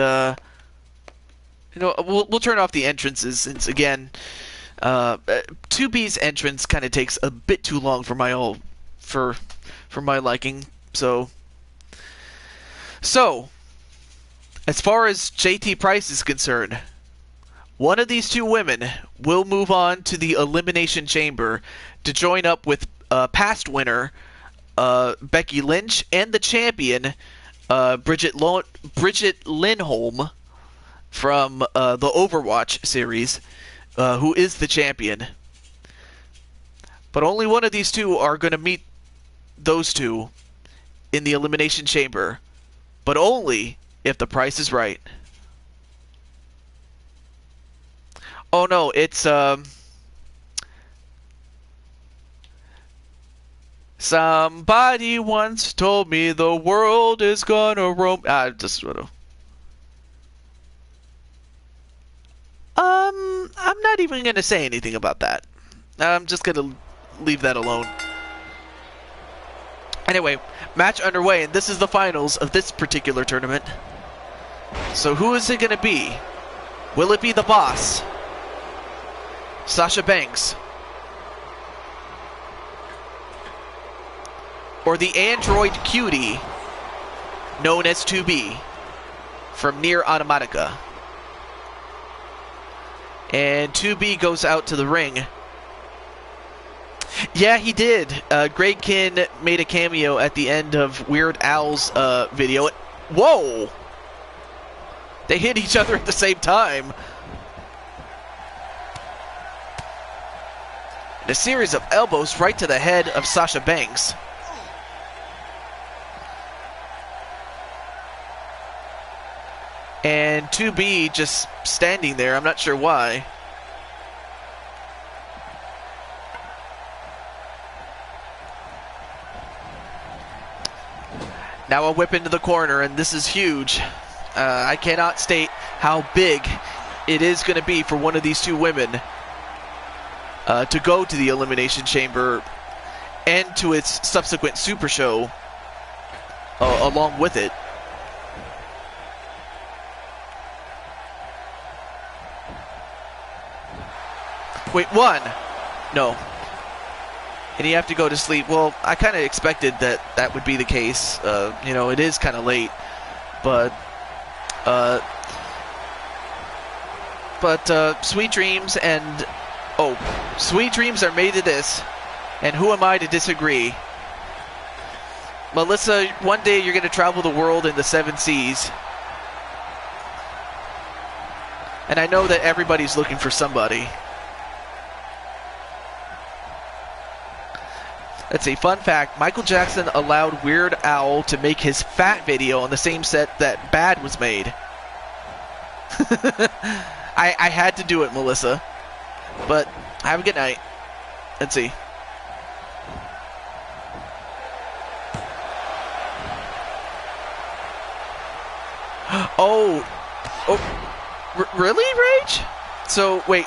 we'll turn off the entrances, since again, 2B's entrance kind of takes a bit too long for my liking. So as far as JT Price is concerned, one of these two women will move on to the Elimination Chamber to join up with past winner Becky Lynch and the champion Bridget Lindholm from the Overwatch series, who is the champion. But only one of these two are going to meet those two in the Elimination Chamber, but only if the price is right. Oh no, it's somebody once told me the world is gonna roam. I'm not even gonna say anything about that. I'm just gonna leave that alone. Anyway, match underway, and this is the finals of this particular tournament. So who is it gonna be? Will it be the boss, Sasha Banks, or the android cutie known as 2B from Nier Automata? And 2B goes out to the ring. Yeah, he did. Greg Kinn made a cameo at the end of Weird Al's video. Whoa! They hit each other at the same time. And a series of elbows right to the head of Sasha Banks. And 2B just standing there. I'm not sure why. Now a whip into the corner, and this is huge. I cannot state how big it is going to be for one of these two women to go to the Elimination Chamber and to its subsequent Super Show along with it. Wait, one. No. And you have to go to sleep. Well, I kind of expected that would be the case. You know, it is kind of late. But sweet dreams and... Oh, sweet dreams are made of this. And who am I to disagree? Melissa, one day you're going to travel the world in the 7 seas. And I know that everybody's looking for somebody. Let's see, fun fact, Michael Jackson allowed Weird Al to make his Fat video on the same set that Bad was made. I had to do it, Melissa. But have a good night. Let's see. Oh, really, Rage? So, wait.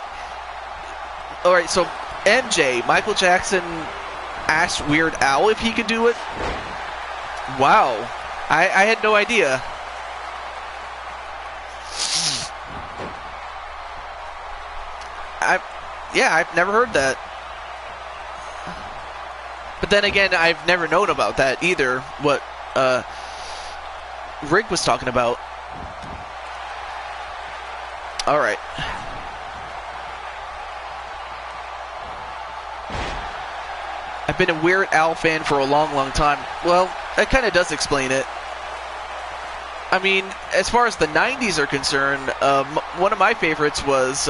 Alright, so MJ, Michael Jackson asked Weird Al if he could do it? Wow. I had no idea. I've never heard that. But then again, I've never known about that either, what Rick was talking about. Alright. I've been a Weird Al fan for a long, long time. Well, that kind of does explain it. I mean, as far as the 90s are concerned, one of my favorites was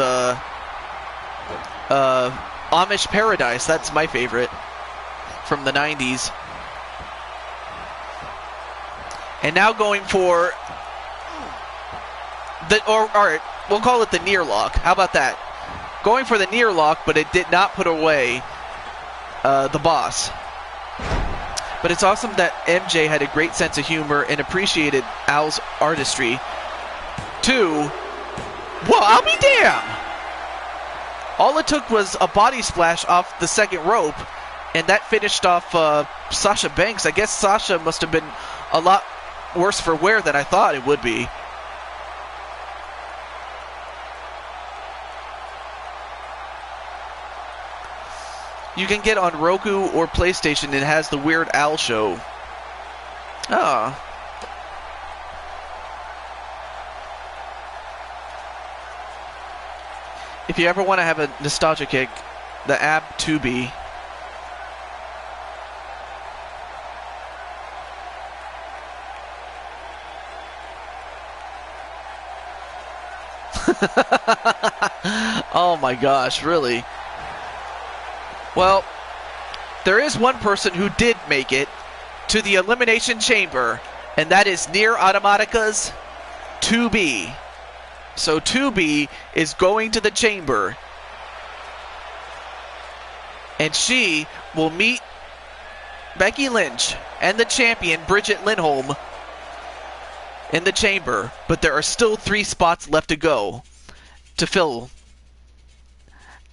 Amish Paradise. That's my favorite from the 90s. And now going for alright, we'll call it the near lock. How about that? Going for the near lock, but it did not put away the boss. But it's awesome that MJ had a great sense of humor and appreciated Al's artistry. 2, well, I'll be damned! All it took was a body splash off the second rope, and that finished off Sasha Banks. I guess Sasha must have been a lot worse for wear than I thought it would be. You can get on Roku or PlayStation. It has the Weird Al Show. Ah. If you ever want to have a nostalgia kick, the app Tubi. Oh my gosh, really? Well, there is one person who did make it to the Elimination Chamber, and that is Nier Automatica's 2B. So 2B is going to the chamber, and she will meet Becky Lynch and the champion Bridget Lindholm in the chamber, but there are still 3 spots left to go to fill.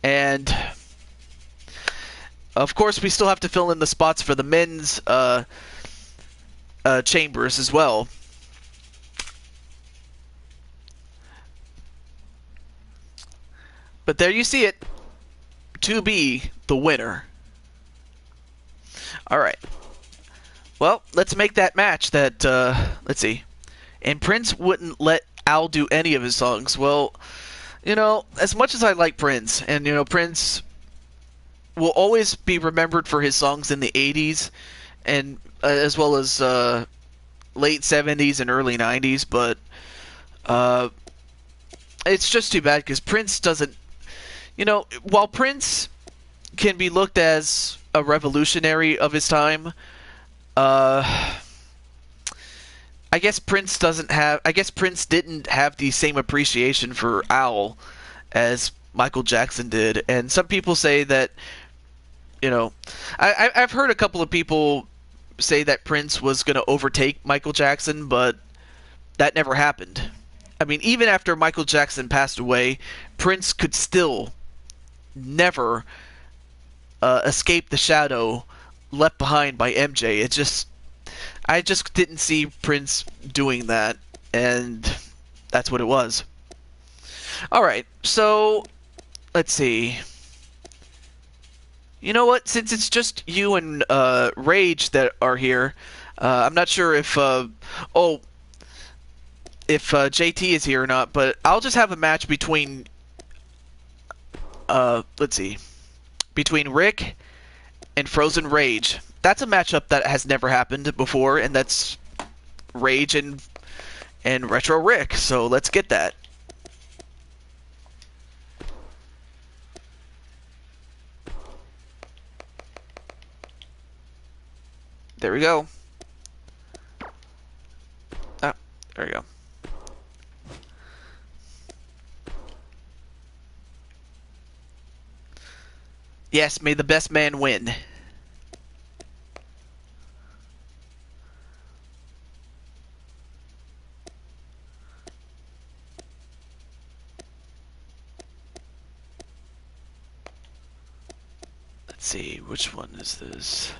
And of course, we still have to fill in the spots for the men's chambers as well. But there you see it. 2B, the winner. Alright. Well, let's make that match that, let's see. And Prince wouldn't let Al do any of his songs. Well, you know, as much as I like Prince, and, you know, Prince will always be remembered for his songs in the 80s, and as well as late 70s and early 90s, but it's just too bad because Prince doesn't, you know, while Prince can be looked as a revolutionary of his time, I guess Prince didn't have the same appreciation for Al as Michael Jackson did. And some people say that, you know, I've heard a couple of people say that Prince was going to overtake Michael Jackson, but that never happened. I mean, even after Michael Jackson passed away, Prince could still never escape the shadow left behind by MJ. I just didn't see Prince doing that, and that's what it was. Alright, so let's see. You know what? Since it's just you and Rage that are here, I'm not sure if JT is here or not. But I'll just have a match between let's see, between Rick and Frozen Rage. That's a matchup that has never happened before, and that's Rage and Retro Rick. So let's get that. There we go. Ah, there we go. Yes, may the best man win. Let's see, which one is this?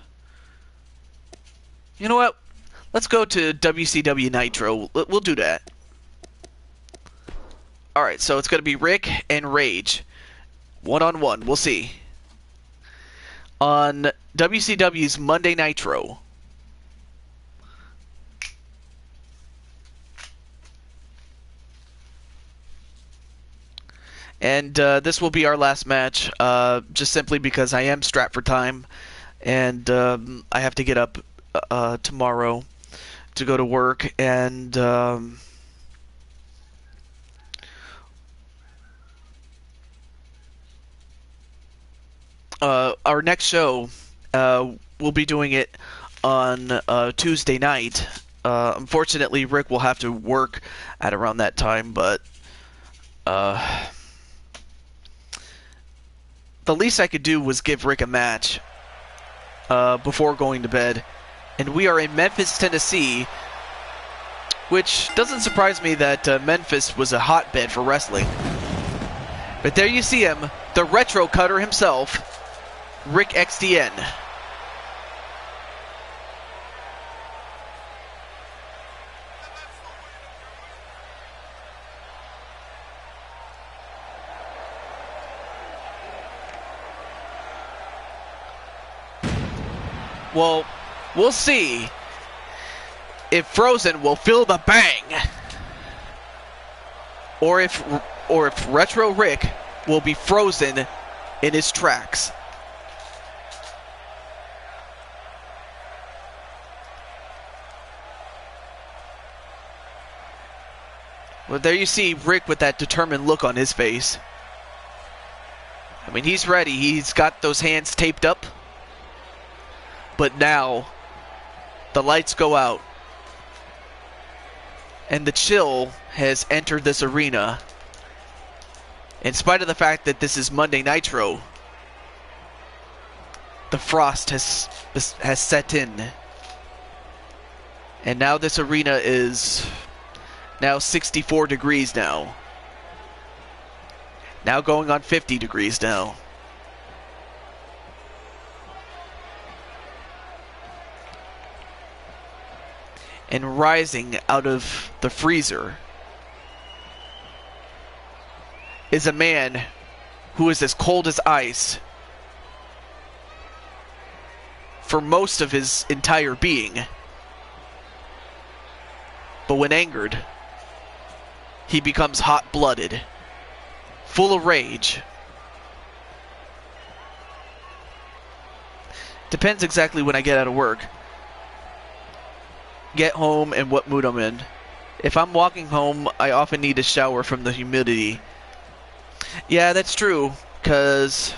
You know what? Let's go to WCW Nitro. We'll do that. Alright, so it's going to be Rick and Rage. One-on-one. We'll see. On WCW's Monday Nitro. And this will be our last match, just simply because I am strapped for time, and I have to get up tomorrow to go to work, and our next show, we'll be doing it on Tuesday night. Unfortunately, Rick will have to work at around that time, but the least I could do was give Rick a match before going to bed. And we are in Memphis, Tennessee, which doesn't surprise me that Memphis was a hotbed for wrestling. But there you see him, the retro cutter himself, Rick XDN. Well, we'll see if Frozen will feel the bang, or if Retro Rick will be frozen in his tracks. Well, there you see Rick with that determined look on his face. I mean, he's ready. He's got those hands taped up. But now, the lights go out, and the chill has entered this arena. In spite of the fact that this is Monday Nitro, the frost has set in. And now this arena is now 64 degrees now. Now going on 50 degrees now. And rising out of the freezer is a man who is as cold as ice for most of his entire being. But when angered, he becomes hot-blooded, full of rage. Depends exactly when I get out of work, get home, and what mood I'm in. If I'm walking home, I often need a shower from the humidity. Yeah, that's true, because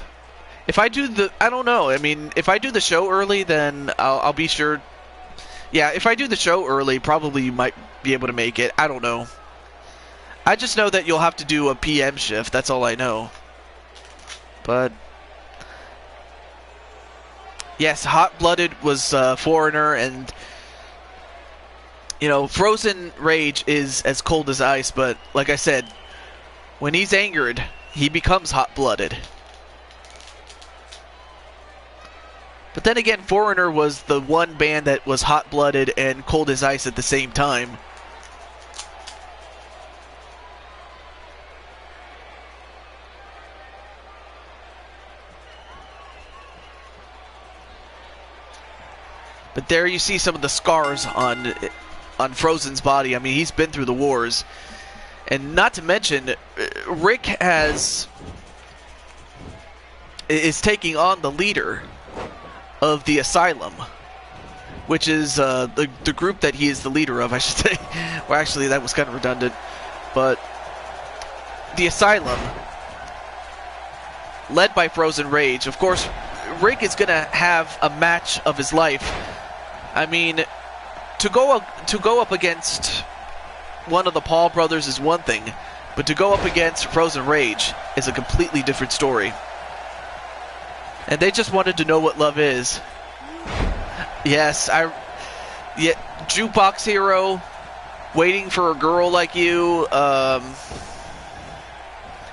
if I do the, I don't know, I mean, if I do the show early, then I'll be sure. Yeah, if I do the show early, probably you might be able to make it. I don't know. I just know that you'll have to do a PM shift, that's all I know. But yes, Hot-Blooded was Foreigner, and you know, Frozen Rage is as cold as ice, but like I said, when he's angered, he becomes hot-blooded. But then again, Foreigner was the one band that was hot-blooded and cold as ice at the same time. But there you see some of the scars on Frozen's body. I mean, he's been through the wars. And not to mention, Rick is taking on the leader of the Asylum, which is the group that he is the leader of, I should say. Well, actually, that was kind of redundant. But the Asylum, led by Frozen Rage. Of course, Rick is going to have a match of his life. I mean, to go up against one of the Paul brothers is one thing, but to go up against Frozen Rage is a completely different story. And they just wanted to know what love is. Yes, Jukebox Hero, Waiting for a Girl Like You,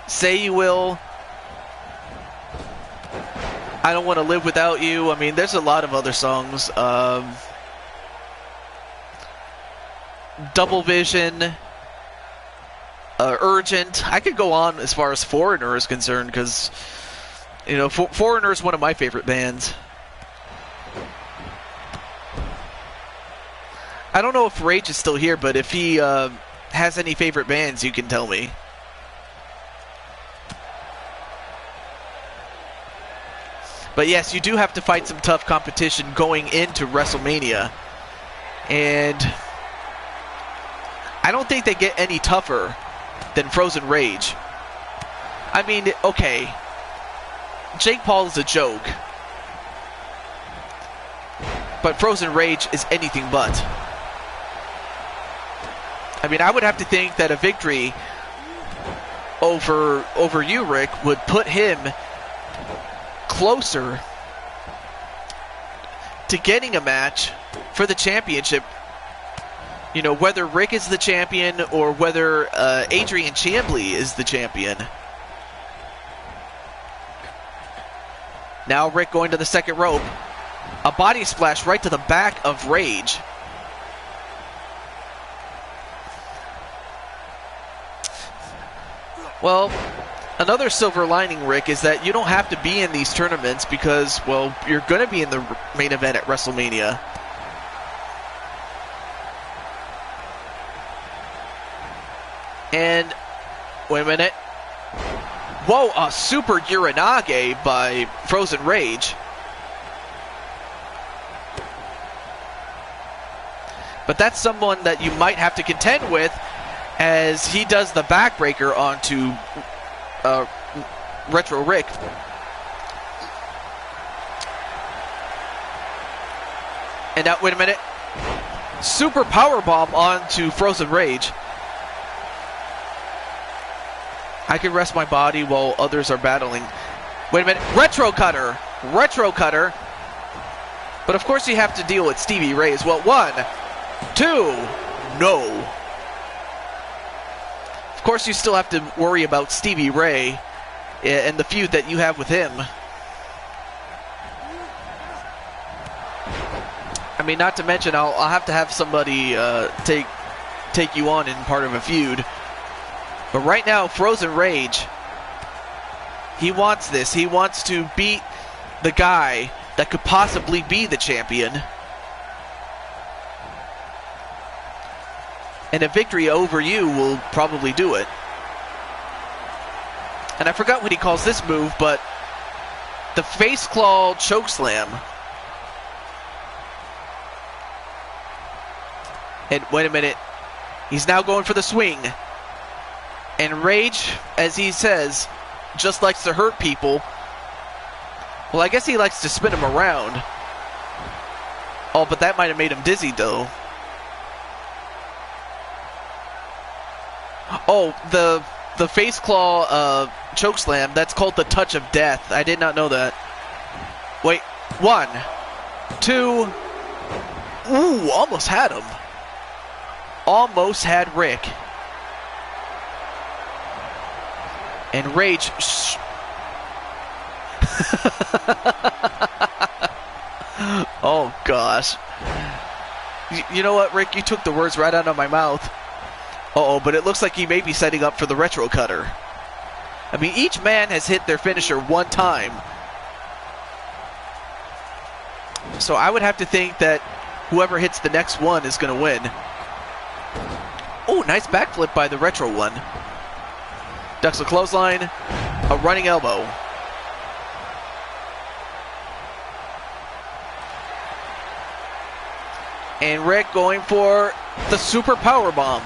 Say You Will, I Don't Want to Live Without You. I mean, there's a lot of other songs. Double Vision, Urgent. I could go on as far as Foreigner is concerned, because, you know, Foreigner is one of my favorite bands. I don't know if Rage is still here, but if he has any favorite bands, you can tell me. But yes, you do have to fight some tough competition going into WrestleMania. And I don't think they get any tougher than Frozen Rage. I mean, okay, Jake Paul is a joke, but Frozen Rage is anything but. I mean, I would have to think that a victory over you, Rick, would put him closer to getting a match for the championship. You know, whether Rick is the champion or whether Adrian Chambly is the champion. Now Rick going to the second rope. A body splash right to the back of Rage. Well, another silver lining, Rick, is that you don't have to be in these tournaments because, well, you're going to be in the main event at WrestleMania. And, wait a minute. Whoa, a super Uranage by Frozen Rage. But that's someone that you might have to contend with as he does the backbreaker onto Retro Rick. And now, wait a minute. Super powerbomb onto Frozen Rage. I can rest my body while others are battling. Wait a minute. Retro cutter. Retro cutter. But of course you have to deal with Stevie Ray as well. 1, 2. No. Of course you still have to worry about Stevie Ray and the feud that you have with him. I mean, not to mention I'll have to have somebody take you on in part of a feud. But right now, Frozen Rage, he wants this. He wants to beat the guy that could possibly be the champion. And a victory over you will probably do it. And I forgot what he calls this move, but the face claw chokeslam. And wait a minute. He's now going for the swing. And Rage, as he says, just likes to hurt people. Well, I guess he likes to spin him around. Oh, but that might have made him dizzy, though. Oh, the face claw chokeslam, that's called the touch of death. I did not know that. Wait, 1, 2. Ooh, almost had him. Almost had Rick. And Rage... Oh, gosh. You know what, Rick? You took the words right out of my mouth. Uh-oh, but it looks like he may be setting up for the retro cutter. I mean, each man has hit their finisher one time. So I would have to think that whoever hits the next one is going to win. Oh, nice backflip by the retro one. Ducks a clothesline, a running elbow. And Rick going for the super power bomb.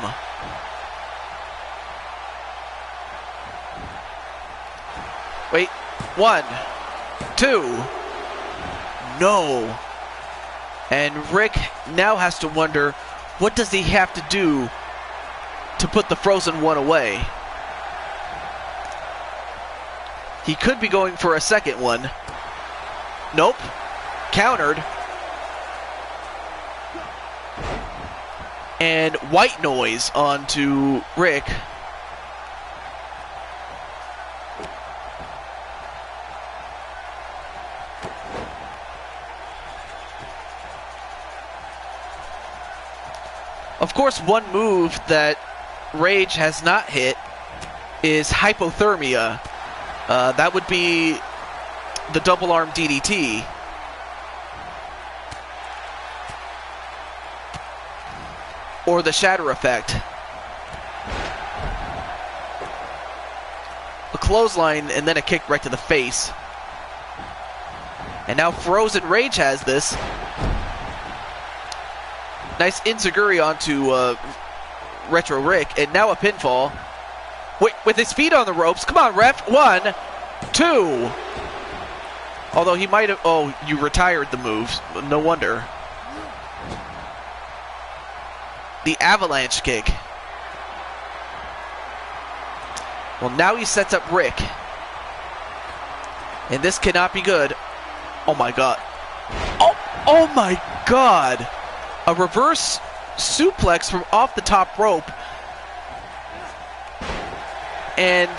Wait, 1, 2, no. And Rick now has to wonder, what does he have to do to put the frozen one away? He could be going for a second one. Nope. Countered. And white noise onto Rick. Of course, one move that Rage has not hit is hypothermia. That would be the double arm DDT. Or the shatter effect. A clothesline and then a kick right to the face. And now Frozen Rage has this. Nice enziguri onto Retro Rick, and now a pinfall. Wait, with his feet on the ropes. Come on, ref. 1, 2. Although he might have... Oh, you retired the moves. No wonder. The avalanche kick. Well, now he sets up Rick. And this cannot be good. Oh, my God. Oh my God. A reverse suplex from off the top rope. And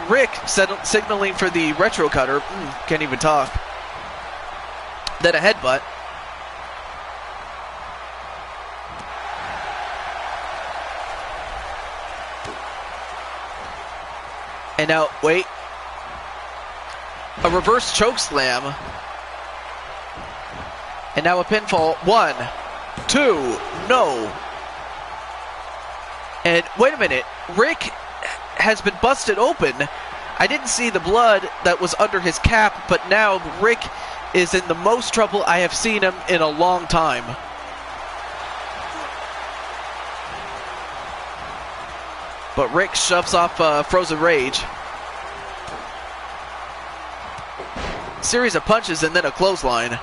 Rick signaling for the retro cutter. Can't even talk. Then a headbutt. And now, wait. A reverse choke slam. And now a pinfall. 1, 2, no. And wait a minute. Rick has been busted open. I didn't see the blood that was under his cap, but now Rick is in the most trouble I have seen him in a long time. But Rick shoves off Frozen Rage. Series of punches and then a clothesline.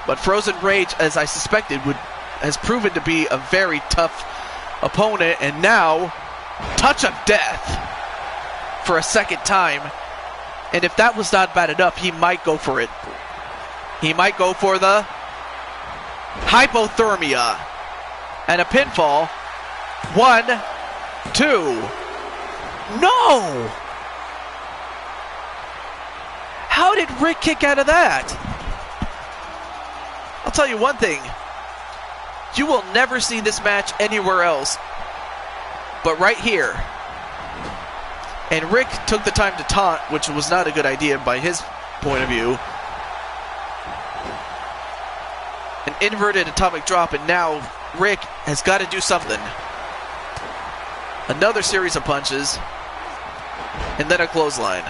But Frozen Rage, as I suspected, has proven to be a very tough opponent. And now, touch of death for a second time. And if that was not bad enough, he might go for it. He might go for the hypothermia. And a pinfall. 1, 2. No! How did Rick kick out of that? I'll tell you one thing. You will never see this match anywhere else but right here. And Rick took the time to taunt, which was not a good idea by his point of view. An inverted atomic drop, and now Rick has got to do something. Another series of punches, and then a clothesline.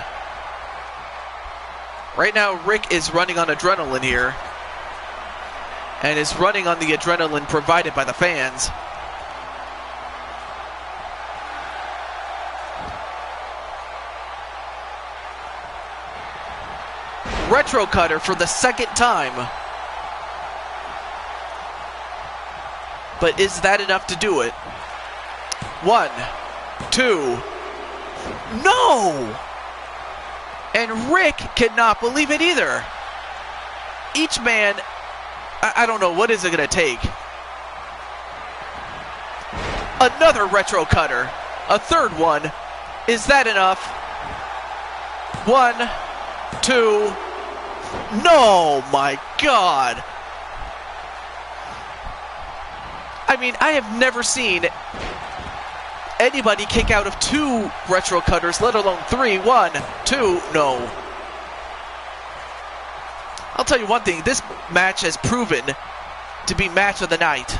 Right now, Rick is running on adrenaline here, and is running on the adrenaline provided by the fans. Retro cutter for the second time. But is that enough to do it? 1, 2. No! And Rick cannot believe it either. Each man, I don't know, what is it going to take? Another retro cutter. A third one. Is that enough? 1, 2. No, my God. I mean, I have never seen anybody kick out of 2 retro cutters, let alone 3. 1, 2, no. I'll tell you one thing, this match has proven to be match of the night.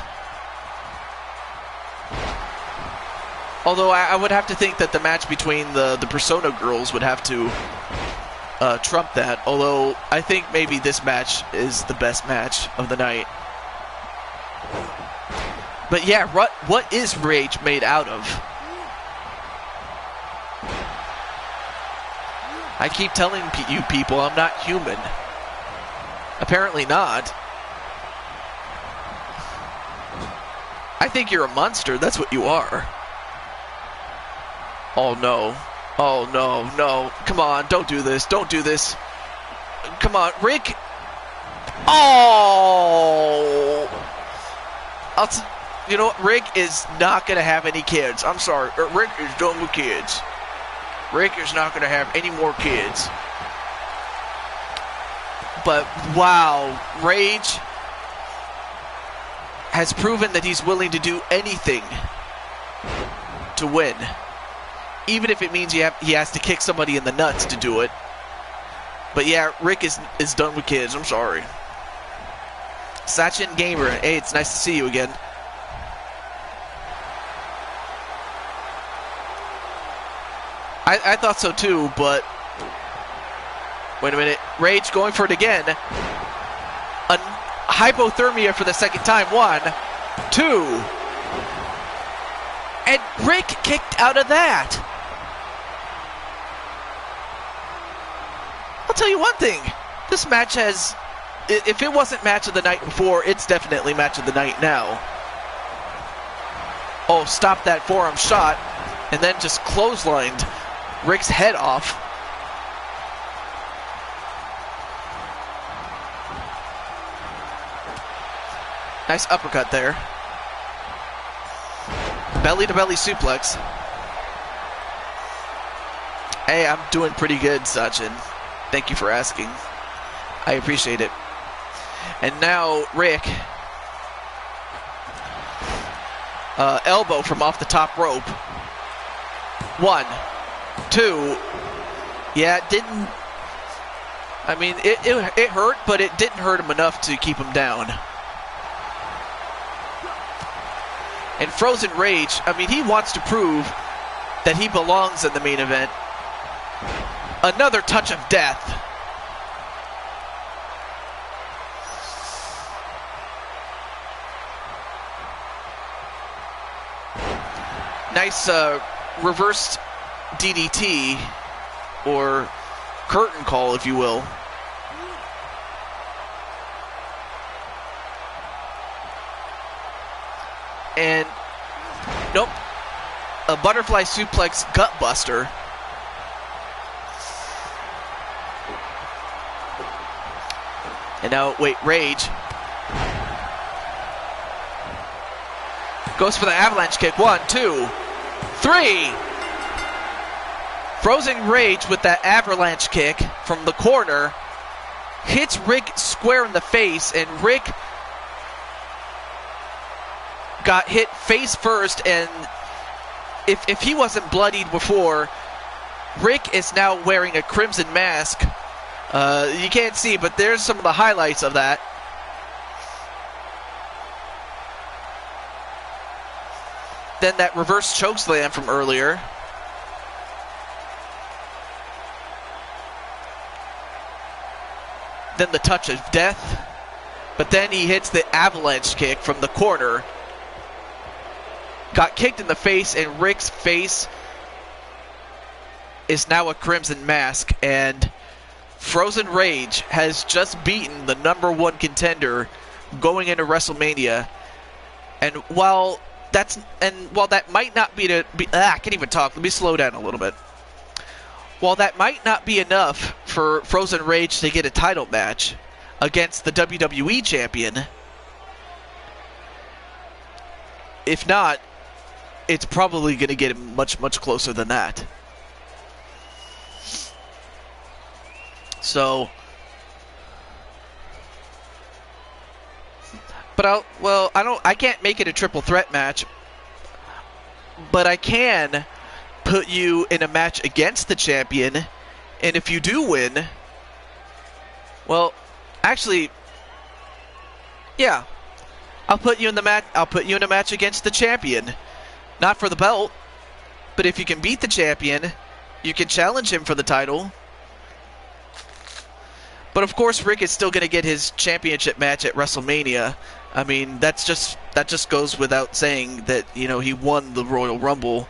Although I would have to think that the match between the Persona girls would have to trump that. Although I think maybe this match is the best match of the night. But yeah, what is Rage made out of? I keep telling you people I'm not human. Apparently not. I think you're a monster. That's what you are. Oh no. Oh no, no. Come on, don't do this. Don't do this. Come on, Rick. Oh! You know what? Rick is not going to have any kids. I'm sorry. Rick is done with kids. Rick is not going to have any more kids. But wow, Rage has proven that he's willing to do anything to win. Even if it means he has to kick somebody in the nuts to do it. But yeah, Rick is done with kids. I'm sorry. Sachin Gamer, hey, it's nice to see you again. I thought so too, but wait a minute. Rage going for it again. A hypothermia for the second time. 1, 2. And Rick kicked out of that. I'll tell you one thing. This match has, if it wasn't match of the night before, it's definitely match of the night now. Oh, stop that forearm shot. And then just clotheslined Rick's head off. Nice uppercut there. Belly-to-belly suplex. Hey, I'm doing pretty good, Sachin. Thank you for asking. I appreciate it. And now, Rick. Elbow from off the top rope. 1, 2. Yeah, it didn't... I mean, it hurt, but it didn't hurt him enough to keep him down. And Frozen Rage, I mean, he wants to prove that he belongs in the main event. Another touch of death. Nice reversed DDT, or curtain call, if you will. And, nope, a butterfly suplex gutbuster. And now, wait, Rage goes for the avalanche kick. 1, 2, 3. Frozen Rage with that avalanche kick from the corner hits Rick square in the face, and Rick got hit face first, and if he wasn't bloodied before, Rick is now wearing a crimson mask. You can't see, but there's some of the highlights of that. Then that reverse chokeslam from earlier. Then the touch of death. But then he hits the avalanche kick from the corner. Got kicked in the face, and Rick's face is now a crimson mask. And Frozen Rage has just beaten the #1 contender going into WrestleMania. And while that might not be I can't even talk. Let me slow down a little bit. While that might not be enough for Frozen Rage to get a title match against the WWE champion, if not, it's probably going to get him much, much closer than that. So, but I can't make it a triple threat match. but I can put you in a match against the champion, and if you do win, well, actually, yeah, I'll put you in the match. I'll put you in a match against the champion, not for the belt, but if you can beat the champion, you can challenge him for the title. But of course, Rick is still going to get his championship match at WrestleMania. I mean, that just goes without saying that, you know, he won the Royal Rumble.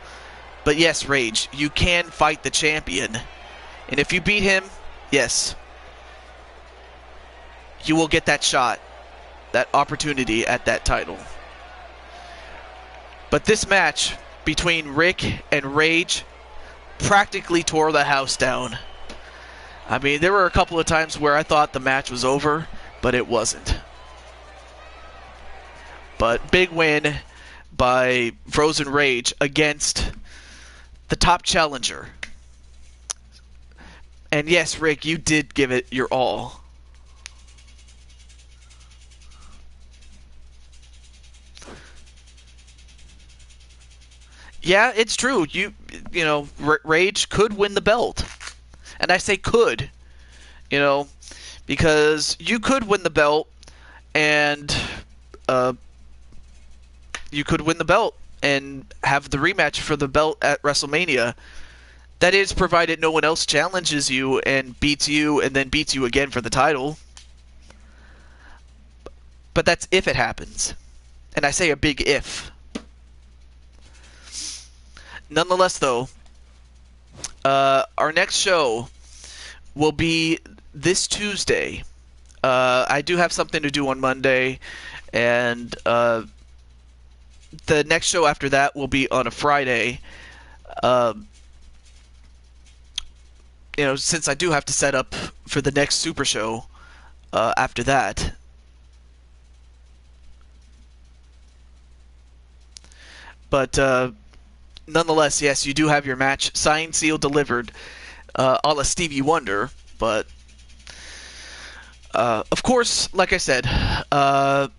But yes, Rage, you can fight the champion. And if you beat him, yes, you will get that shot, that opportunity at that title. But this match between Rick and Rage practically tore the house down. I mean, there were a couple of times where I thought the match was over, but it wasn't. But big win by Frozen Rage against the top challenger. And yes, Rick, you did give it your all. Yeah, it's true. You know, Rage could win the belt. And I say could, you know, because you could win the belt and you could win the belt and have the rematch for the belt at WrestleMania. That is, provided no one else challenges you and beats you and then beats you again for the title. But that's if it happens. And I say a big if. Nonetheless, though, our next show will be this Tuesday. I do have something to do on Monday, and the next show after that will be on a Friday. You know, since I do have to set up for the next Super Show after that. But nonetheless, yes, you do have your match signed, sealed, delivered, a la Stevie Wonder. But of course, like I said, I'll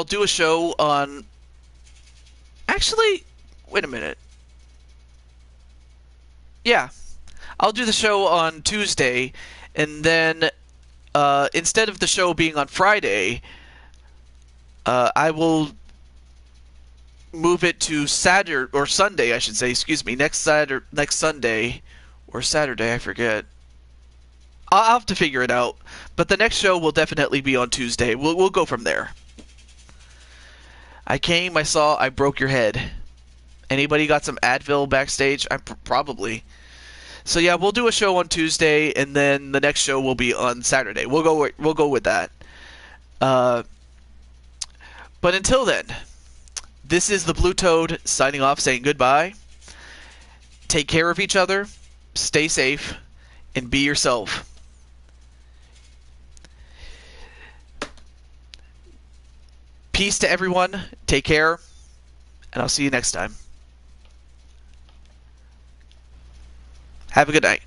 do a show on. Actually, wait a minute. Yeah, I'll do the show on Tuesday, and then instead of the show being on Friday, I will move it to Saturday or Sunday, I should say. Excuse me, next Sunday or Saturday, I forget. I'll have to figure it out. But the next show will definitely be on Tuesday. We'll go from there. I came, I saw, I broke your head. Anybody got some Advil backstage? Probably. So yeah, we'll do a show on Tuesday, and then the next show will be on Saturday. We'll go with that. But until then, this is the Blue Toad signing off, saying goodbye. Take care of each other, stay safe, and be yourself. Peace to everyone. Take care, and I'll see you next time. Have a good night.